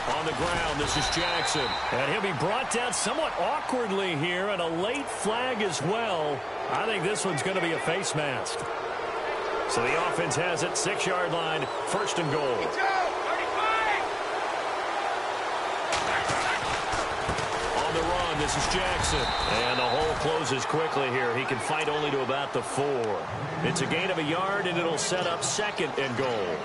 On the ground, this is Jackson. And he'll be brought down somewhat awkwardly here, and a late flag as well. I think this one's going to be a face mask. So the offense has it, 6-yard line, 1st and goal. On the run, this is Jackson. And the hole closes quickly here. He can fight only to about the 4. It's a gain of a yard, and it'll set up 2nd and goal.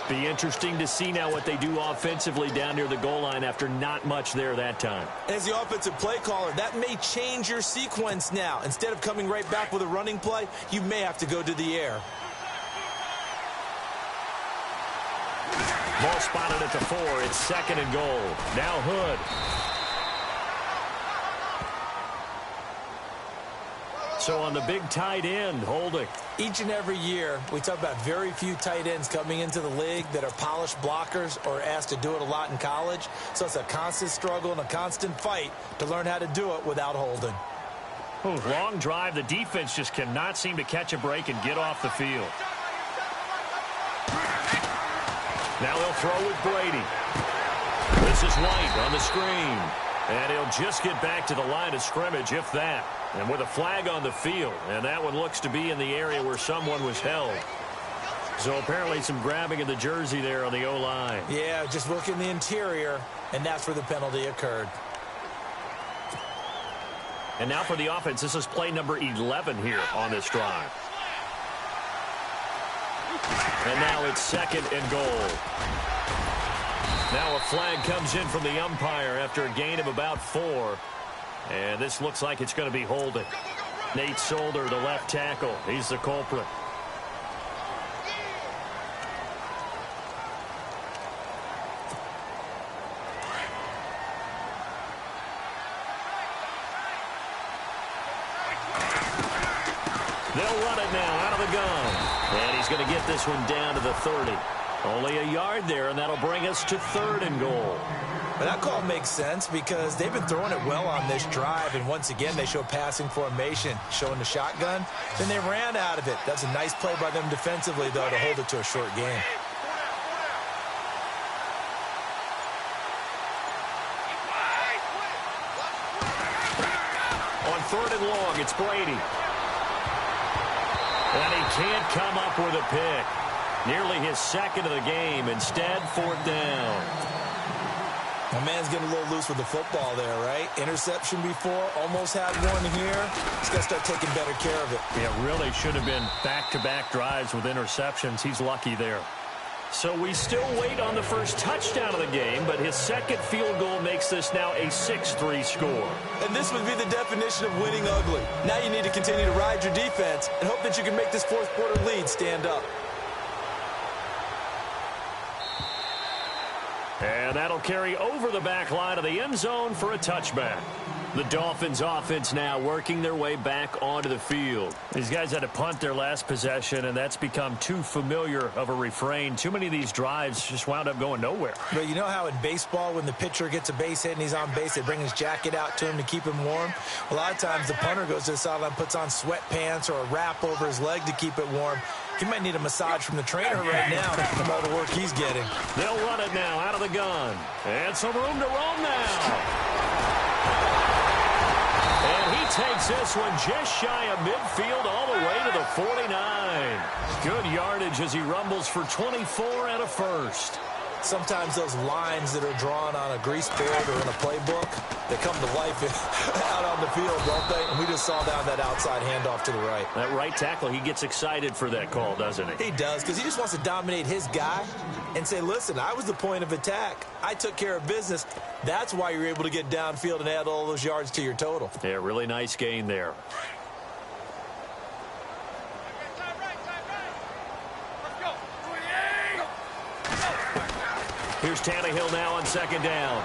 Be interesting to see now what they do offensively down near the goal line after not much there that time. As the offensive play caller, that may change your sequence now. Instead of coming right back with a running play, you may have to go to the air. Ball spotted at the 4. It's 2nd and goal. Now Hood. So on the big tight end, holding. Each and every year, we talk about very few tight ends coming into the league that are polished blockers or asked to do it a lot in college. So it's a constant struggle and a constant fight to learn how to do it without holding. Ooh, long drive. The defense just cannot seem to catch a break and get off the field. Now they'll throw with Brady. This is White on the screen. And he'll just get back to the line of scrimmage, if that. And with a flag on the field. And that one looks to be in the area where someone was held. So apparently some grabbing of the jersey there on the O-line. Yeah, just look in the interior, and that's where the penalty occurred. And now for the offense, this is play number 11 here on this drive. And now it's 2nd and goal. Now a flag comes in from the umpire after a gain of about 4. And this looks like it's going to be holding. Nate Solder, the left tackle. He's the culprit. They'll run it now out of the gun. And he's going to get this one down to the 30. Only a yard there, and that'll bring us to 3rd and goal. But that call makes sense because they've been throwing it well on this drive, and once again, they show passing formation, showing the shotgun. Then they ran out of it. That's a nice play by them defensively, though, to hold it to a short game. On 3rd and long, it's Brady. And he can't come up with a pick. Nearly his 2nd of the game. Instead, 4th down. My man's getting a little loose with the football there, right? Interception before, almost had one here. He's got to start taking better care of it. Yeah, really should have been back-to-back drives with interceptions. He's lucky there. So we still wait on the first touchdown of the game, but his 2nd field goal makes this now a 6-3 score. And this would be the definition of winning ugly. Now you need to continue to ride your defense and hope that you can make this 4th quarter lead stand up. And that'll carry over the back line of the end zone for a touchback. The Dolphins offense now working their way back onto the field. These guys had to punt their last possession, and that's become too familiar of a refrain. Too many of these drives just wound up going nowhere. But you know how in baseball, when the pitcher gets a base hit and he's on base, they bring his jacket out to him to keep him warm? A lot of times the punter goes to the sideline, puts on sweatpants or a wrap over his leg to keep it warm. He might need a massage from the trainer right now from all the work he's getting. They'll run it now out of the gun. And some room to roam now. And he takes this one just shy of midfield all the way to the 49. Good yardage as he rumbles for 24 and a first. Sometimes those lines that are drawn on a grease board or in a playbook, they come to life out on the field, don't they? And we just saw down that outside handoff to the right. That right tackle, he gets excited for that call, doesn't he? He does, because he just wants to dominate his guy and say, listen, I was the point of attack. I took care of business. That's why you're able to get downfield and add all those yards to your total. Yeah, really nice gain there. Here's Tannehill now on 2nd down.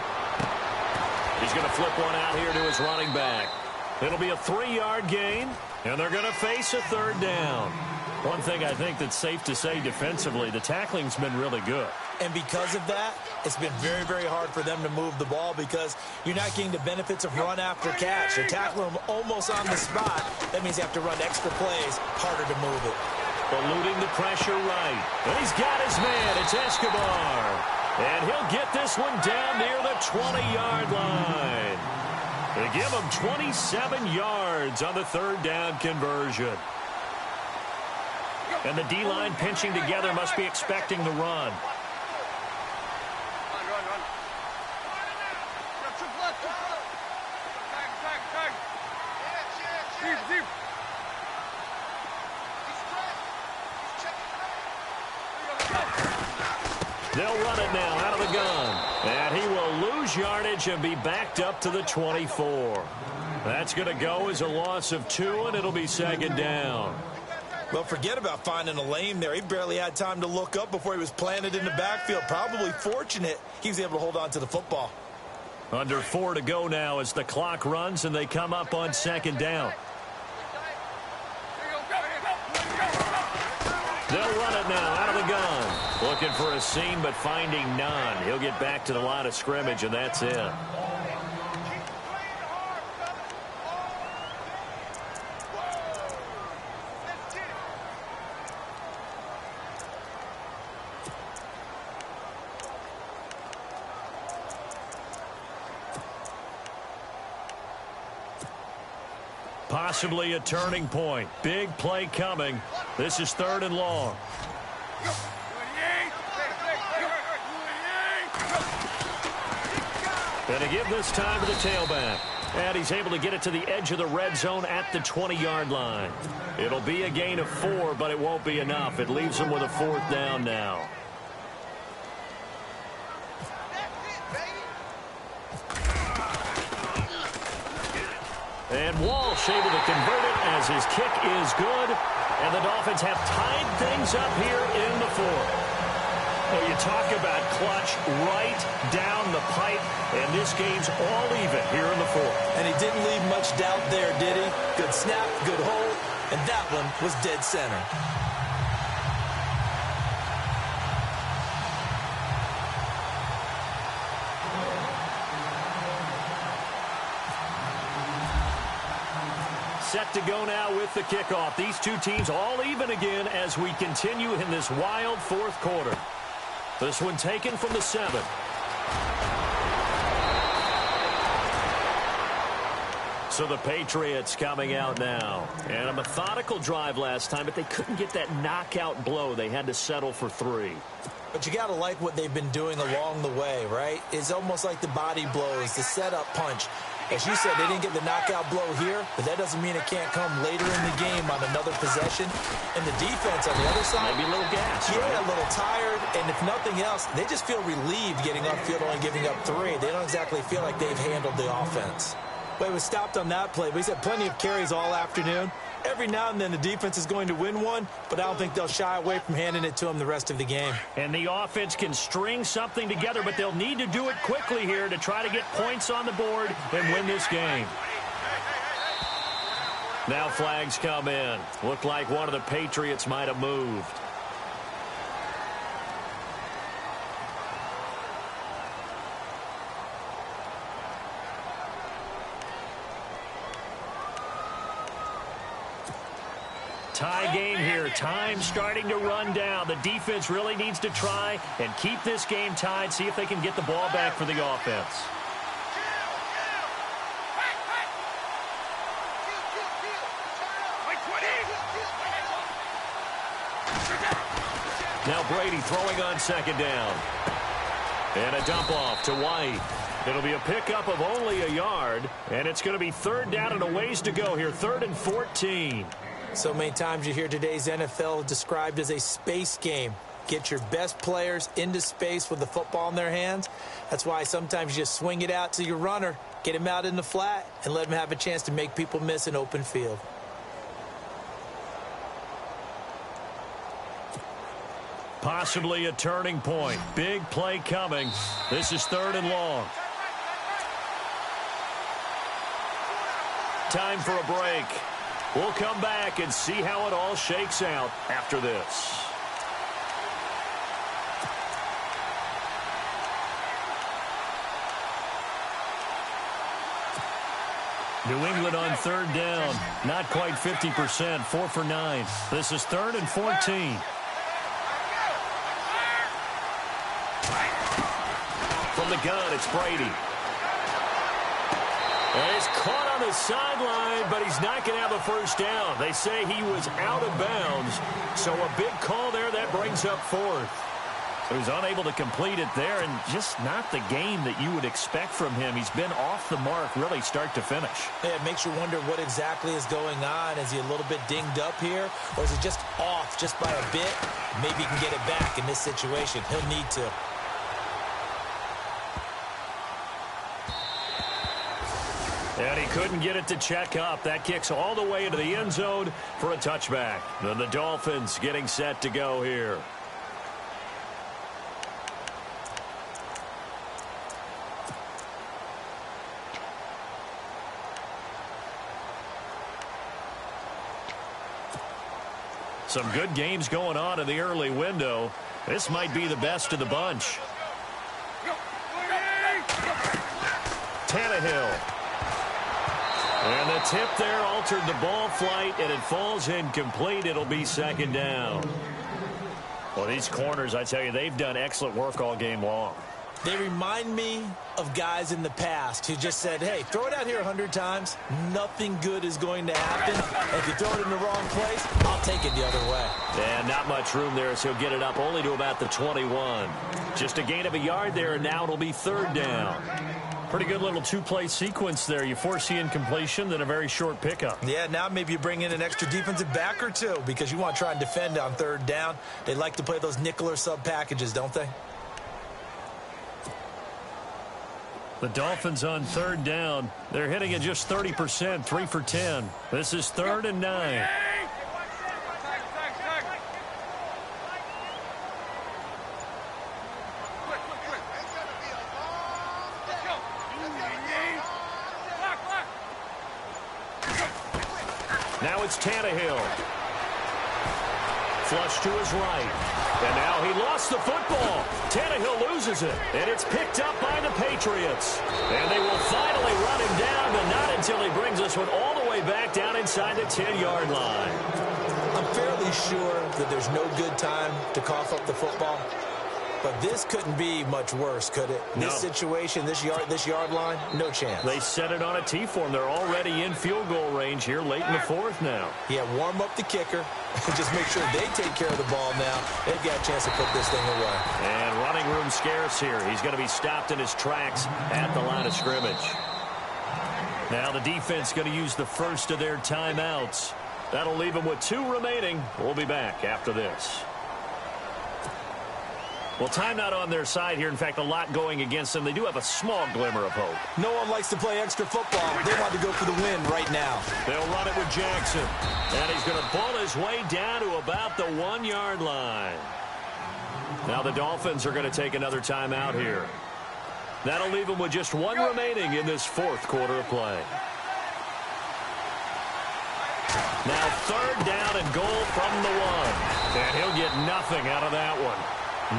He's going to flip one out here to his running back. It'll be a 3-yard gain, and they're going to face a 3rd down. One thing I think that's safe to say defensively, the tackling's been really good. And because of that, it's been very, very hard for them to move the ball because you're not getting the benefits of run after catch. They're tackling them almost on the spot. That means you have to run extra plays, harder to move it. Eluding the pressure right. And he's got his man. It's Escobar. And he'll get this one down near the 20-yard line. They give him 27 yards on the 3rd down conversion. And the D-line pinching together must be expecting the run. They'll run it now out of the gun. And he will lose yardage and be backed up to the 24. That's going to go as a loss of 2, and it'll be 2nd down. Well, forget about finding a lane there. He barely had time to look up before he was planted in the backfield. Probably fortunate he was able to hold on to the football. Under 4 to go now as the clock runs, and they come up on 2nd down. They'll run it now out of the gun. Looking for a seam, but finding none. He'll get back to the line of scrimmage, and that's it. Possibly a turning point. Big play coming. This is 3rd and long. And to give this time to the tailback. And he's able to get it to the edge of the red zone at the 20-yard line. It'll be a gain of 4, but it won't be enough. It leaves him with a 4th down now. And Walsh able to convert it as his kick is good. And the Dolphins have tied things up here in the 4th. Well, you talk about clutch right down the pipe, and this game's all even here in the 4th. And he didn't leave much doubt there, did he? Good snap, good hold, and that one was dead center. to go now with the kickoff. These two teams all even again as we continue in this wild fourth quarter. This one taken from the 7. So the Patriots coming out now. And a methodical drive last time, but they couldn't get that knockout blow. They had to settle for 3. But you got to like what they've been doing along the way, right? It's almost like the body blows, the setup punch. As you said, they didn't get the knockout blow here, but that doesn't mean it can't come later in the game on another possession. And the defense on the other side, maybe a little gas. Yeah, right? A little tired. And if nothing else, they just feel relieved getting upfield, only giving up 3. They don't exactly feel like they've handled the offense. But it was stopped on that play. But he's had plenty of carries all afternoon. Every now and then the defense is going to win one, but I don't think they'll shy away from handing it to him the rest of the game. And the offense can string something together, but they'll need to do it quickly here to try to get points on the board and win this game. Now flags come in. Looked like one of the Patriots might have moved. Tie game here. Time starting to run down. The defense really needs to try and keep this game tied, see if they can get the ball back for the offense. Now Brady throwing on 2nd down. And a dump off to White. It'll be a pickup of only a yard, and it's going to be 3rd down and a ways to go here. 3rd and 14. So many times you hear today's NFL described as a space game. Get your best players into space with the football in their hands. That's why sometimes you just swing it out to your runner, get him out in the flat, and let him have a chance to make people miss an open field. Possibly a turning point. Big play coming. This is 3rd and long. Time for a break. We'll come back and see how it all shakes out after this. New England on 3rd down. Not quite 50%. 4 for 9. This is 3rd and 14. From the gun, it's Brady. And he's caught on the sideline, but he's not going to have a 1st down. They say he was out of bounds, so a big call there. That brings up 4th. He was unable to complete it there, and just not the game that you would expect from him. He's been off the mark, really start to finish. Yeah, it makes you wonder what exactly is going on. Is he a little bit dinged up here, or is he just off just by a bit? Maybe he can get it back in this situation. He'll need to. And he couldn't get it to check up. That kicks all the way into the end zone for a touchback. Then the Dolphins getting set to go here. Some good games going on in the early window. This might be the best of the bunch. Tannehill. And the tip there altered the ball flight, and it falls incomplete. It'll be 2nd down. Well, these corners, I tell you, they've done excellent work all game long. They remind me of guys in the past who just said, hey, throw it out here 100 times. Nothing good is going to happen. And if you throw it in the wrong place, I'll take it the other way. And not much room there, so he'll get it up only to about the 21. Just a gain of a yard there, and now it'll be 3rd down. Pretty good little 2-play sequence there. You foresee incompletion, then a very short pickup. Yeah, now maybe you bring in an extra defensive back or 2 because you want to try and defend on 3rd down. They like to play those nickel or sub packages, don't they? The Dolphins on 3rd down. They're hitting it just 30%, 3 for 10. This is 3rd and 9. Now it's Tannehill. Flush to his right. And now he lost the football. Tannehill loses it. And it's picked up by the Patriots. And they will finally run him down, but not until he brings this one all the way way back down inside the 10-yard line. I'm fairly sure that there's no good time to cough up the football. But this couldn't be much worse, could it? No. This situation, this yard line, no chance. They set it on a T-form. They're already in field goal range here late in the fourth now. Yeah, warm up the kicker. Just make sure they take care of the ball now. They've got a chance to put this thing away. And running room scarce here. He's going to be stopped in his tracks at the line of scrimmage. Now the defense going to use the first of their timeouts. That'll leave them with 2 remaining. We'll be back after this. Well, time not on their side here. In fact, a lot going against them. They do have a small glimmer of hope. No one likes to play extra football. They want to go for the win right now. They'll run it with Jackson. And he's going to ball his way down to about the 1-yard line. Now the Dolphins are going to take another timeout here. That'll leave them with just 1 remaining in this fourth quarter of play. Now 3rd down and goal from the 1. And he'll get nothing out of that one.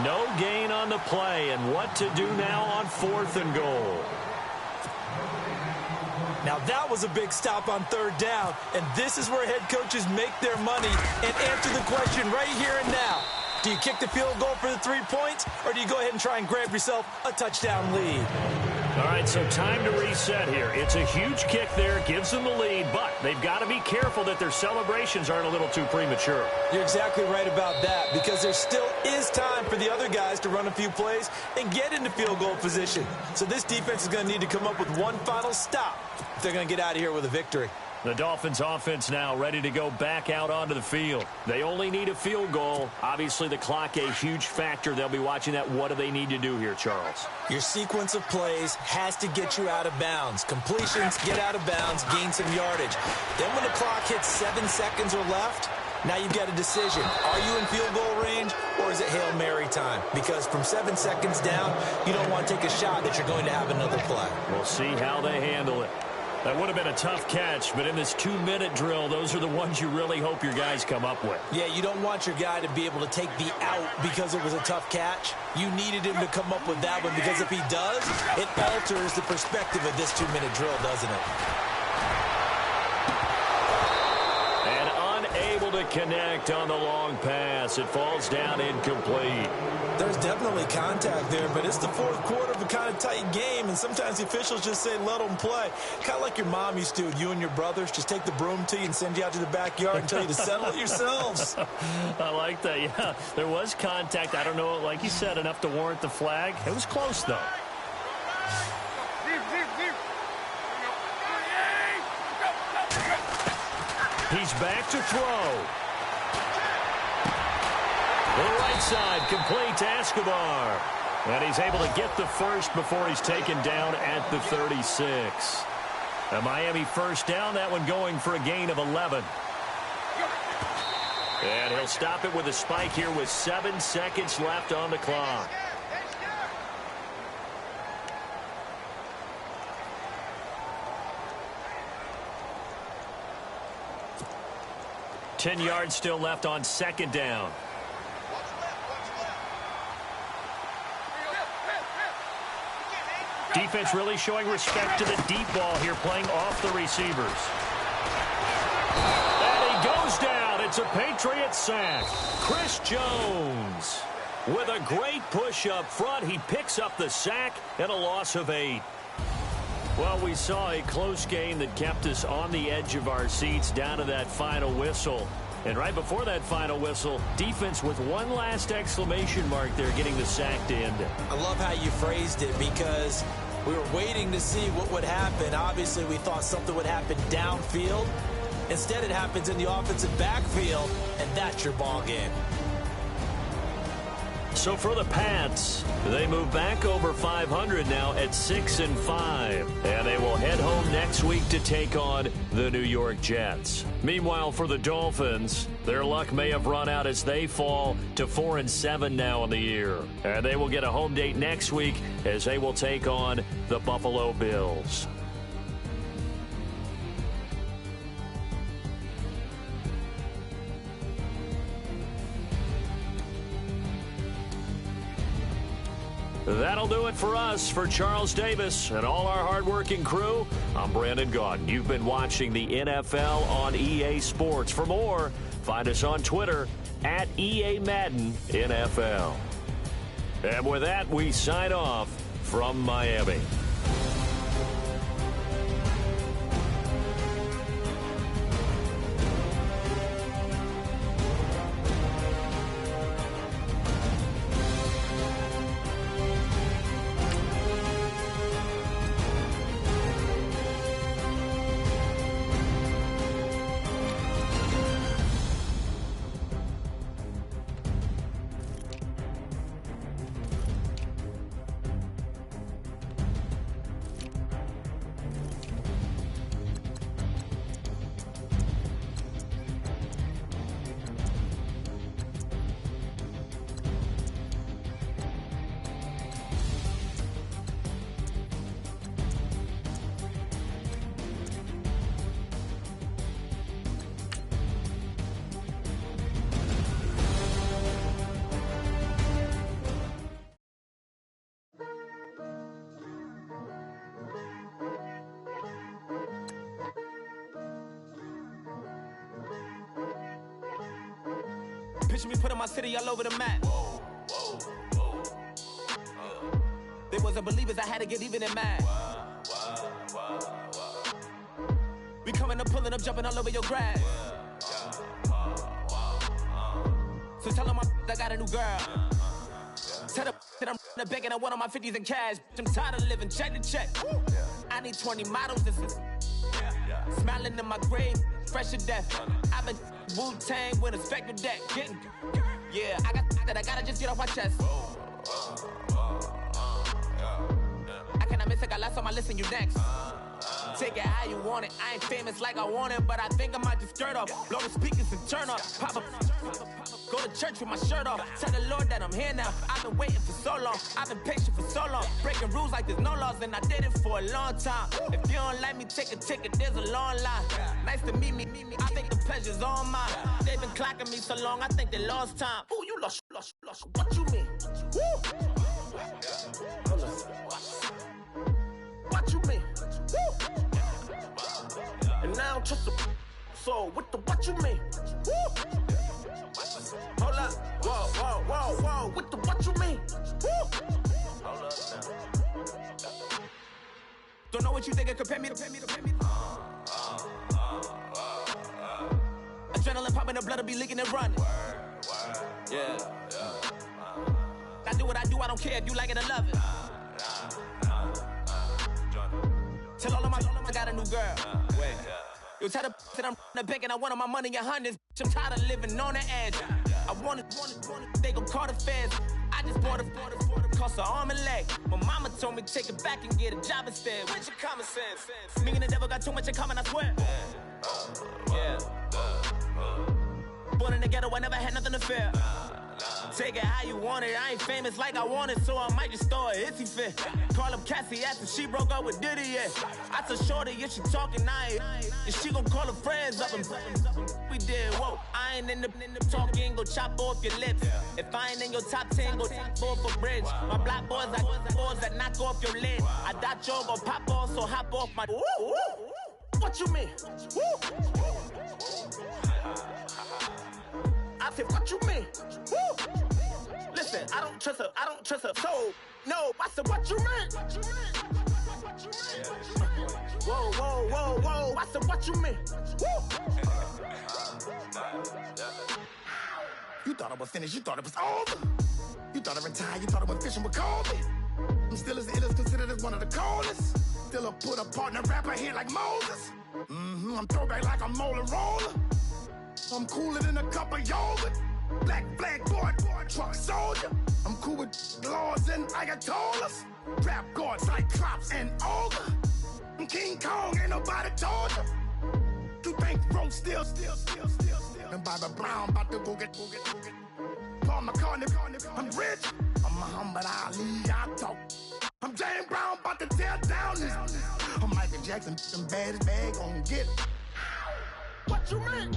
No gain on the play, and what to do now on 4th and goal. Now that was a big stop on 3rd down, and this is where head coaches make their money and answer the question right here and now. Do you kick the field goal for the 3 points, or do you go ahead and try and grab yourself a touchdown lead? All right, so time to reset here. It's a huge kick there, gives them the lead, but they've got to be careful that their celebrations aren't a little too premature. You're exactly right about that, because there still is time for the other guys to run a few plays and get into field goal position. So this defense is going to need to come up with one final stop if they're going to get out of here with a victory. The Dolphins offense now ready to go back out onto the field. They only need a field goal. Obviously, the clock a huge factor. They'll be watching that. What do they need to do here, Charles? Your sequence of plays has to get you out of bounds. Completions, get out of bounds, gain some yardage. Then when the clock hits 7 seconds or left, now you've got a decision. Are you in field goal range, or is it Hail Mary time? Because from 7 seconds down, you don't want to take a shot that you're going to have another play. We'll see how they handle it. That would have been a tough catch, but in this 2-minute drill, those are the ones you really hope your guys come up with. Yeah, you don't want your guy to be able to take the out because it was a tough catch. You needed him to come up with that one, because if he does, it alters the perspective of this 2-minute drill, doesn't it? And unable to connect on the long pass. It falls down incomplete. There's definitely contact there, but it's the fourth quarter of a kind of tight game, and sometimes the officials just say, let them play. Kind of like your mom used to, you and your brothers, just take the broom to you and send you out to the backyard and tell you to settle it yourselves. I like that, yeah. There was contact. I don't know, like you said, enough to warrant the flag. It was close, though. He's back to throw. The right side complete to Escobar. And he's able to get the first before he's taken down at the 36. A Miami first down, that one going for a gain of 11. And he'll stop it with a spike here with 7 seconds left on the clock. Ten yards still left on 2nd down. Defense really showing respect to the deep ball here, playing off the receivers. And he goes down. It's a Patriot sack. Chris Jones with a great push up front. He picks up the sack and a loss of 8. Well, we saw a close game that kept us on the edge of our seats down to that final whistle. And right before that final whistle, defense with one last exclamation mark there, getting the sack to end it. I love how you phrased it, because we were waiting to see what would happen. Obviously, we thought something would happen downfield. Instead, it happens in the offensive backfield, and that's your ball game. So for the Pats, they move back over 500 now at 6-5. And they will head home next week to take on the New York Jets. Meanwhile, for the Dolphins, their luck may have run out as they fall to 4-7 now in the year. And they will get a home date next week as they will take on the Buffalo Bills. That'll do it for us. For Charles Davis and all our hardworking crew, I'm Brandon Gaudin. You've been watching the NFL on EA Sports. For more, find us on Twitter at EA Madden NFL. And with that, we sign off from Miami. Picture me putting my city all over the map. They wasn't believers, I had to get even and mad. We coming up, pulling up, jumping all over your grass. So tell them I got a new girl. Tell them that I'm begging on one of my 50s in cash. I'm tired of living check to check. I need 20 models. This is smiling in my grave, fresh to death. I've been Wu-Tang with a spectre deck. Getting, yeah, I gotta just get off my chest. I cannot miss it, got last on my list and you next. Take it how you want it. I ain't famous like I want it, but I think I might just skirt off. Blow the speakers and turn up. Pop up. Go to church with my shirt off. Tell the Lord that I'm here now. I've been waiting for so long. I've been patient for so long. Breaking rules like there's no laws, and I did it for a long time. If you don't like me, take a ticket. There's a long line. Nice to meet me. I think the pleasure's all mine. They've been clocking me so long, I think they lost time. Ooh, you lost. What you mean? Woo! What you mean? Woo! And now trust the so what you mean? Woo! Hold up, whoa, what you mean? Woo! Hold up now. Don't know what you think, compare me to. Adrenaline popping, the blood will be leaking and running. Yeah. I do what I do, I don't care if you like it or love it. Tell all of my I got a new girl. Wait. Yo, tell the that I'm begging, I want my money in hundreds. I'm tired of living on the edge. I want it, they gon' call the feds. I just bought a cost an arm and leg. My mama told me take it back and get a job instead. Where's your common sense? Me and the devil got too much in common, I swear. Yeah. Born in the ghetto, I never had nothing to fear. Take it how you want it. I ain't famous like I want it, so I might just throw a hissy fit. Call up Cassie after she broke up with Diddy, yeah. I told Shorty if she talking, and she gon' call her friends up and we did, whoa. I ain't in the talking, go chop off your lips. If I ain't in your top 10, go top 4 for bridge. My black boys like boys that knock off your lid. I thought y'all gon' pop off, so hop off my. What you mean? I said, what you mean? Woo! Listen, I don't trust her, so, no, I said, what you mean? Whoa, I said, what you mean? Woo! You thought I was finished, you thought it was over. You thought I retired, you thought I went fishing with Kobe. I'm still as ill as considered as one of the coldest. Still a put a partner rapper here like Moses. I'm throwback like a molar roller. I'm cooler than a cup of yogurt. Black flag boy, truck soldier. I'm cool with laws and Ayatollahs. Rap god, Cyclops and Ogre. I'm King Kong, ain't nobody told you. You think Rose still. And Bobby Brown about to go get. Paul McCartney, I'm rich. I'm Muhammad Ali, I talk. I'm James Brown, about to tear down this. I'm Michael Jackson, them bad as bad, gon' get it. What you mean?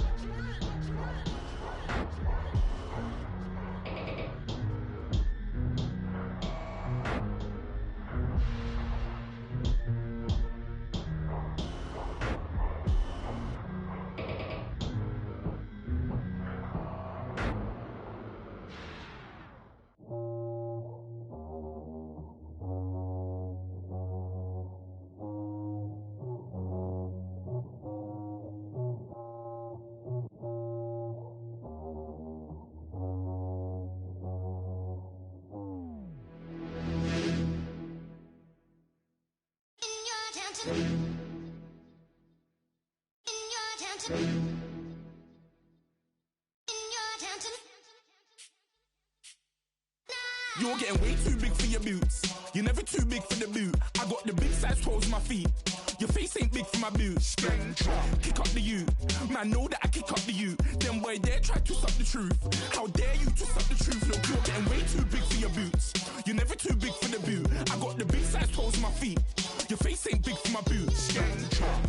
You're getting way too big for your boots. You're never too big for the boot. I got the big size toes on my feet. Your face ain't big for my boots. Kick up the you. Man, know that I kick up the you. Them boy there try to suck the truth. How dare you to suck the truth? Look, you're getting way too big for your boots. You're never too big for the boot. I got the big size toes on my feet. Your face ain't big for my boots.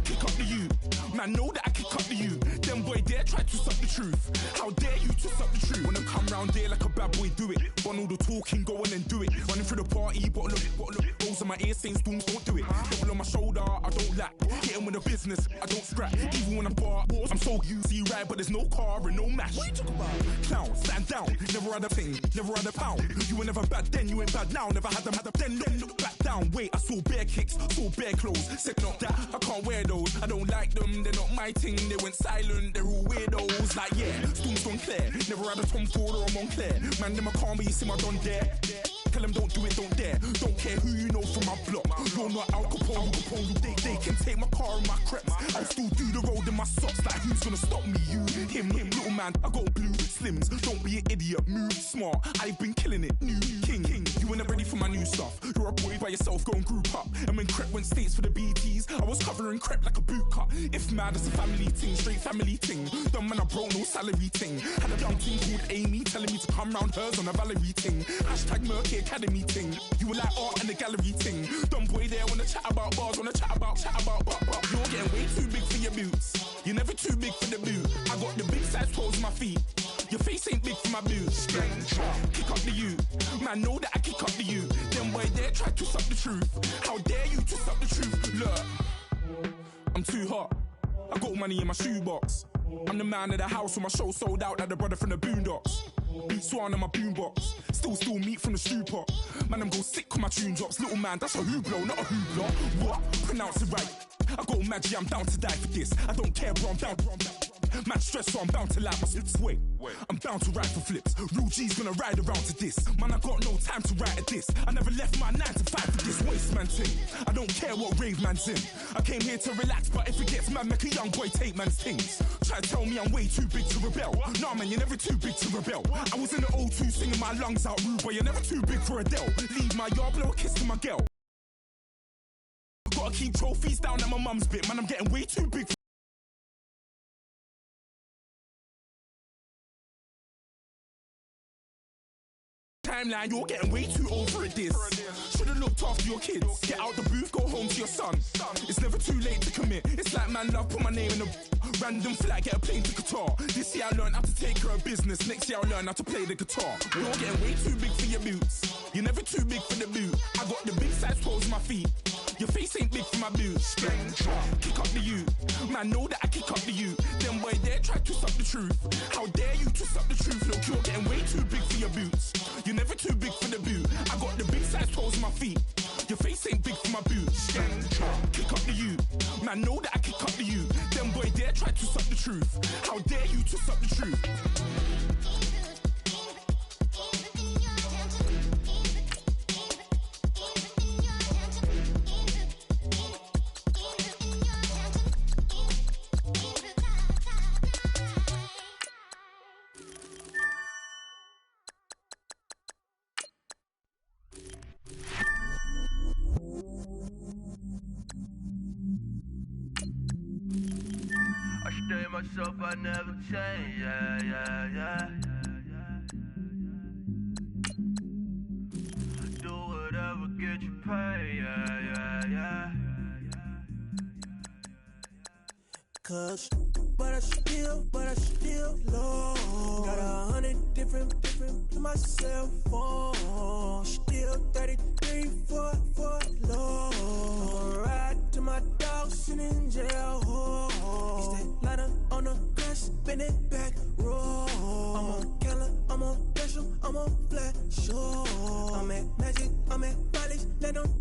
Kick up the you. Man, know that I kick up the you. Them boy there try to suck the truth. How dare you to suck the truth? Wanna come round there like a bad boy, do it. Want all the talking, go on and do it. Running through the party, bottle of it. Rolls on my ear saying storms, don't do it. Double on my shoulder, I don't lack. Getting with the business, I don't scrap. Even when I'm bar, I'm so easy right, but there's no car and no match. What you talking about? Clown, stand down. Never had a thing, never had a pound. You were never bad then, you ain't bad now. Never had a then look back down. Wait, I saw bare kicks, saw bare clothes. Said not that, I can't wear those. I don't like them, they're not my thing. They went silent, they're all weirdos. Like yeah, Storm's gone clear. Never had a Tom Ford or a Montclair. Man, them I can't, but you see my done there. Tell them don't do it, don't dare. Don't care who you know from my block. You're not Al Capone, they can take my car and my creps. I'll still do the road in my socks. Like who's gonna stop me? You, him, little man. I got blue slims. Don't be an idiot, move smart. I've been killing it, new king. You ain't ready for my new stuff. You're a boy by yourself, go and group up. And when Crep went states for the BTs, I was covering Crep like a boot cut. If mad, it's a family thing, straight family thing. Dumb man, I broke no salary thing. Had a young thing called Amy telling me to come round hers on a Valerie thing. Hashtag Murky Academy thing. You were like art and the gallery thing. Dumb boy there wanna chat about bars, wanna chat about. You're getting way too big for your boots. You're never too big for the boot. I got the big size toes on my feet. Your face ain't big for my boots. Kick up the you. Man, know that I kick up the you. Them boy there try to suck the truth. How dare you to suck the truth? Look, I'm too hot. I got money in my shoebox. I'm the man of the house when my show sold out like the brother from the Boondocks. Beat Swan on my boombox. Still meat from the stew pot. Man, I'm go sick when my tune drops. Little man, that's a hooplo, not a hoopla. What? Pronounce it right. I got magic, I'm down to die for this. I don't care, bro, I'm down. Man, stress, so I'm bound to like my slips. Wait, I'm bound to ride for flips. Real G's gonna ride around to this. Man, I got no time to write at this. I never left my 9 to 5 for this waste man thing. I don't care what rave man's in. I came here to relax, but if it gets mad, make a young boy take man's things. Try to tell me I'm way too big to rebel. Nah, man, you're never too big to rebel. I was in the O2 singing my lungs out rude, but you're never too big for Adele. Leave my yard, blow a kiss to my girl. Gotta keep trophies down at my mum's bit. Man, I'm getting way too big for timeline, you're getting way too old for this. Should've looked after your kids. Get out the booth, go home to your son. It's never too late to commit. It's like man love, put my name in a random flight, get a plane to Qatar. This year I learned how to take care of business. Next year I'll learn how to play the guitar. You're getting way too big for your boots. You're never too big for the boot. I got the big size toes on my feet. Your face ain't big for my boots. Kick up the you. Man, know that I kick up the you. Them boy there try to suck the truth. How dare you to suck the truth? Look, you're getting way too big for your boots. You're never too big for the boot. I got the big size toes on my feet. Your face ain't big for my boots. Kick up the you. Man, know that I kick up the you. Them boy there try to suck the truth. How dare you to suck the truth? Myself, I never change, yeah. Do whatever, get you paid, yeah. Cause, but I still low. Got 100 different to my cell phone. Still 33 for low. I'ma ride to my dog sitting in jail. It's that lighter on the grass, spin it back, roll. I'm on Keller, I'm on Bishop, I'm on Flat Shore. I'm at Magic, I'm at Bally's, let them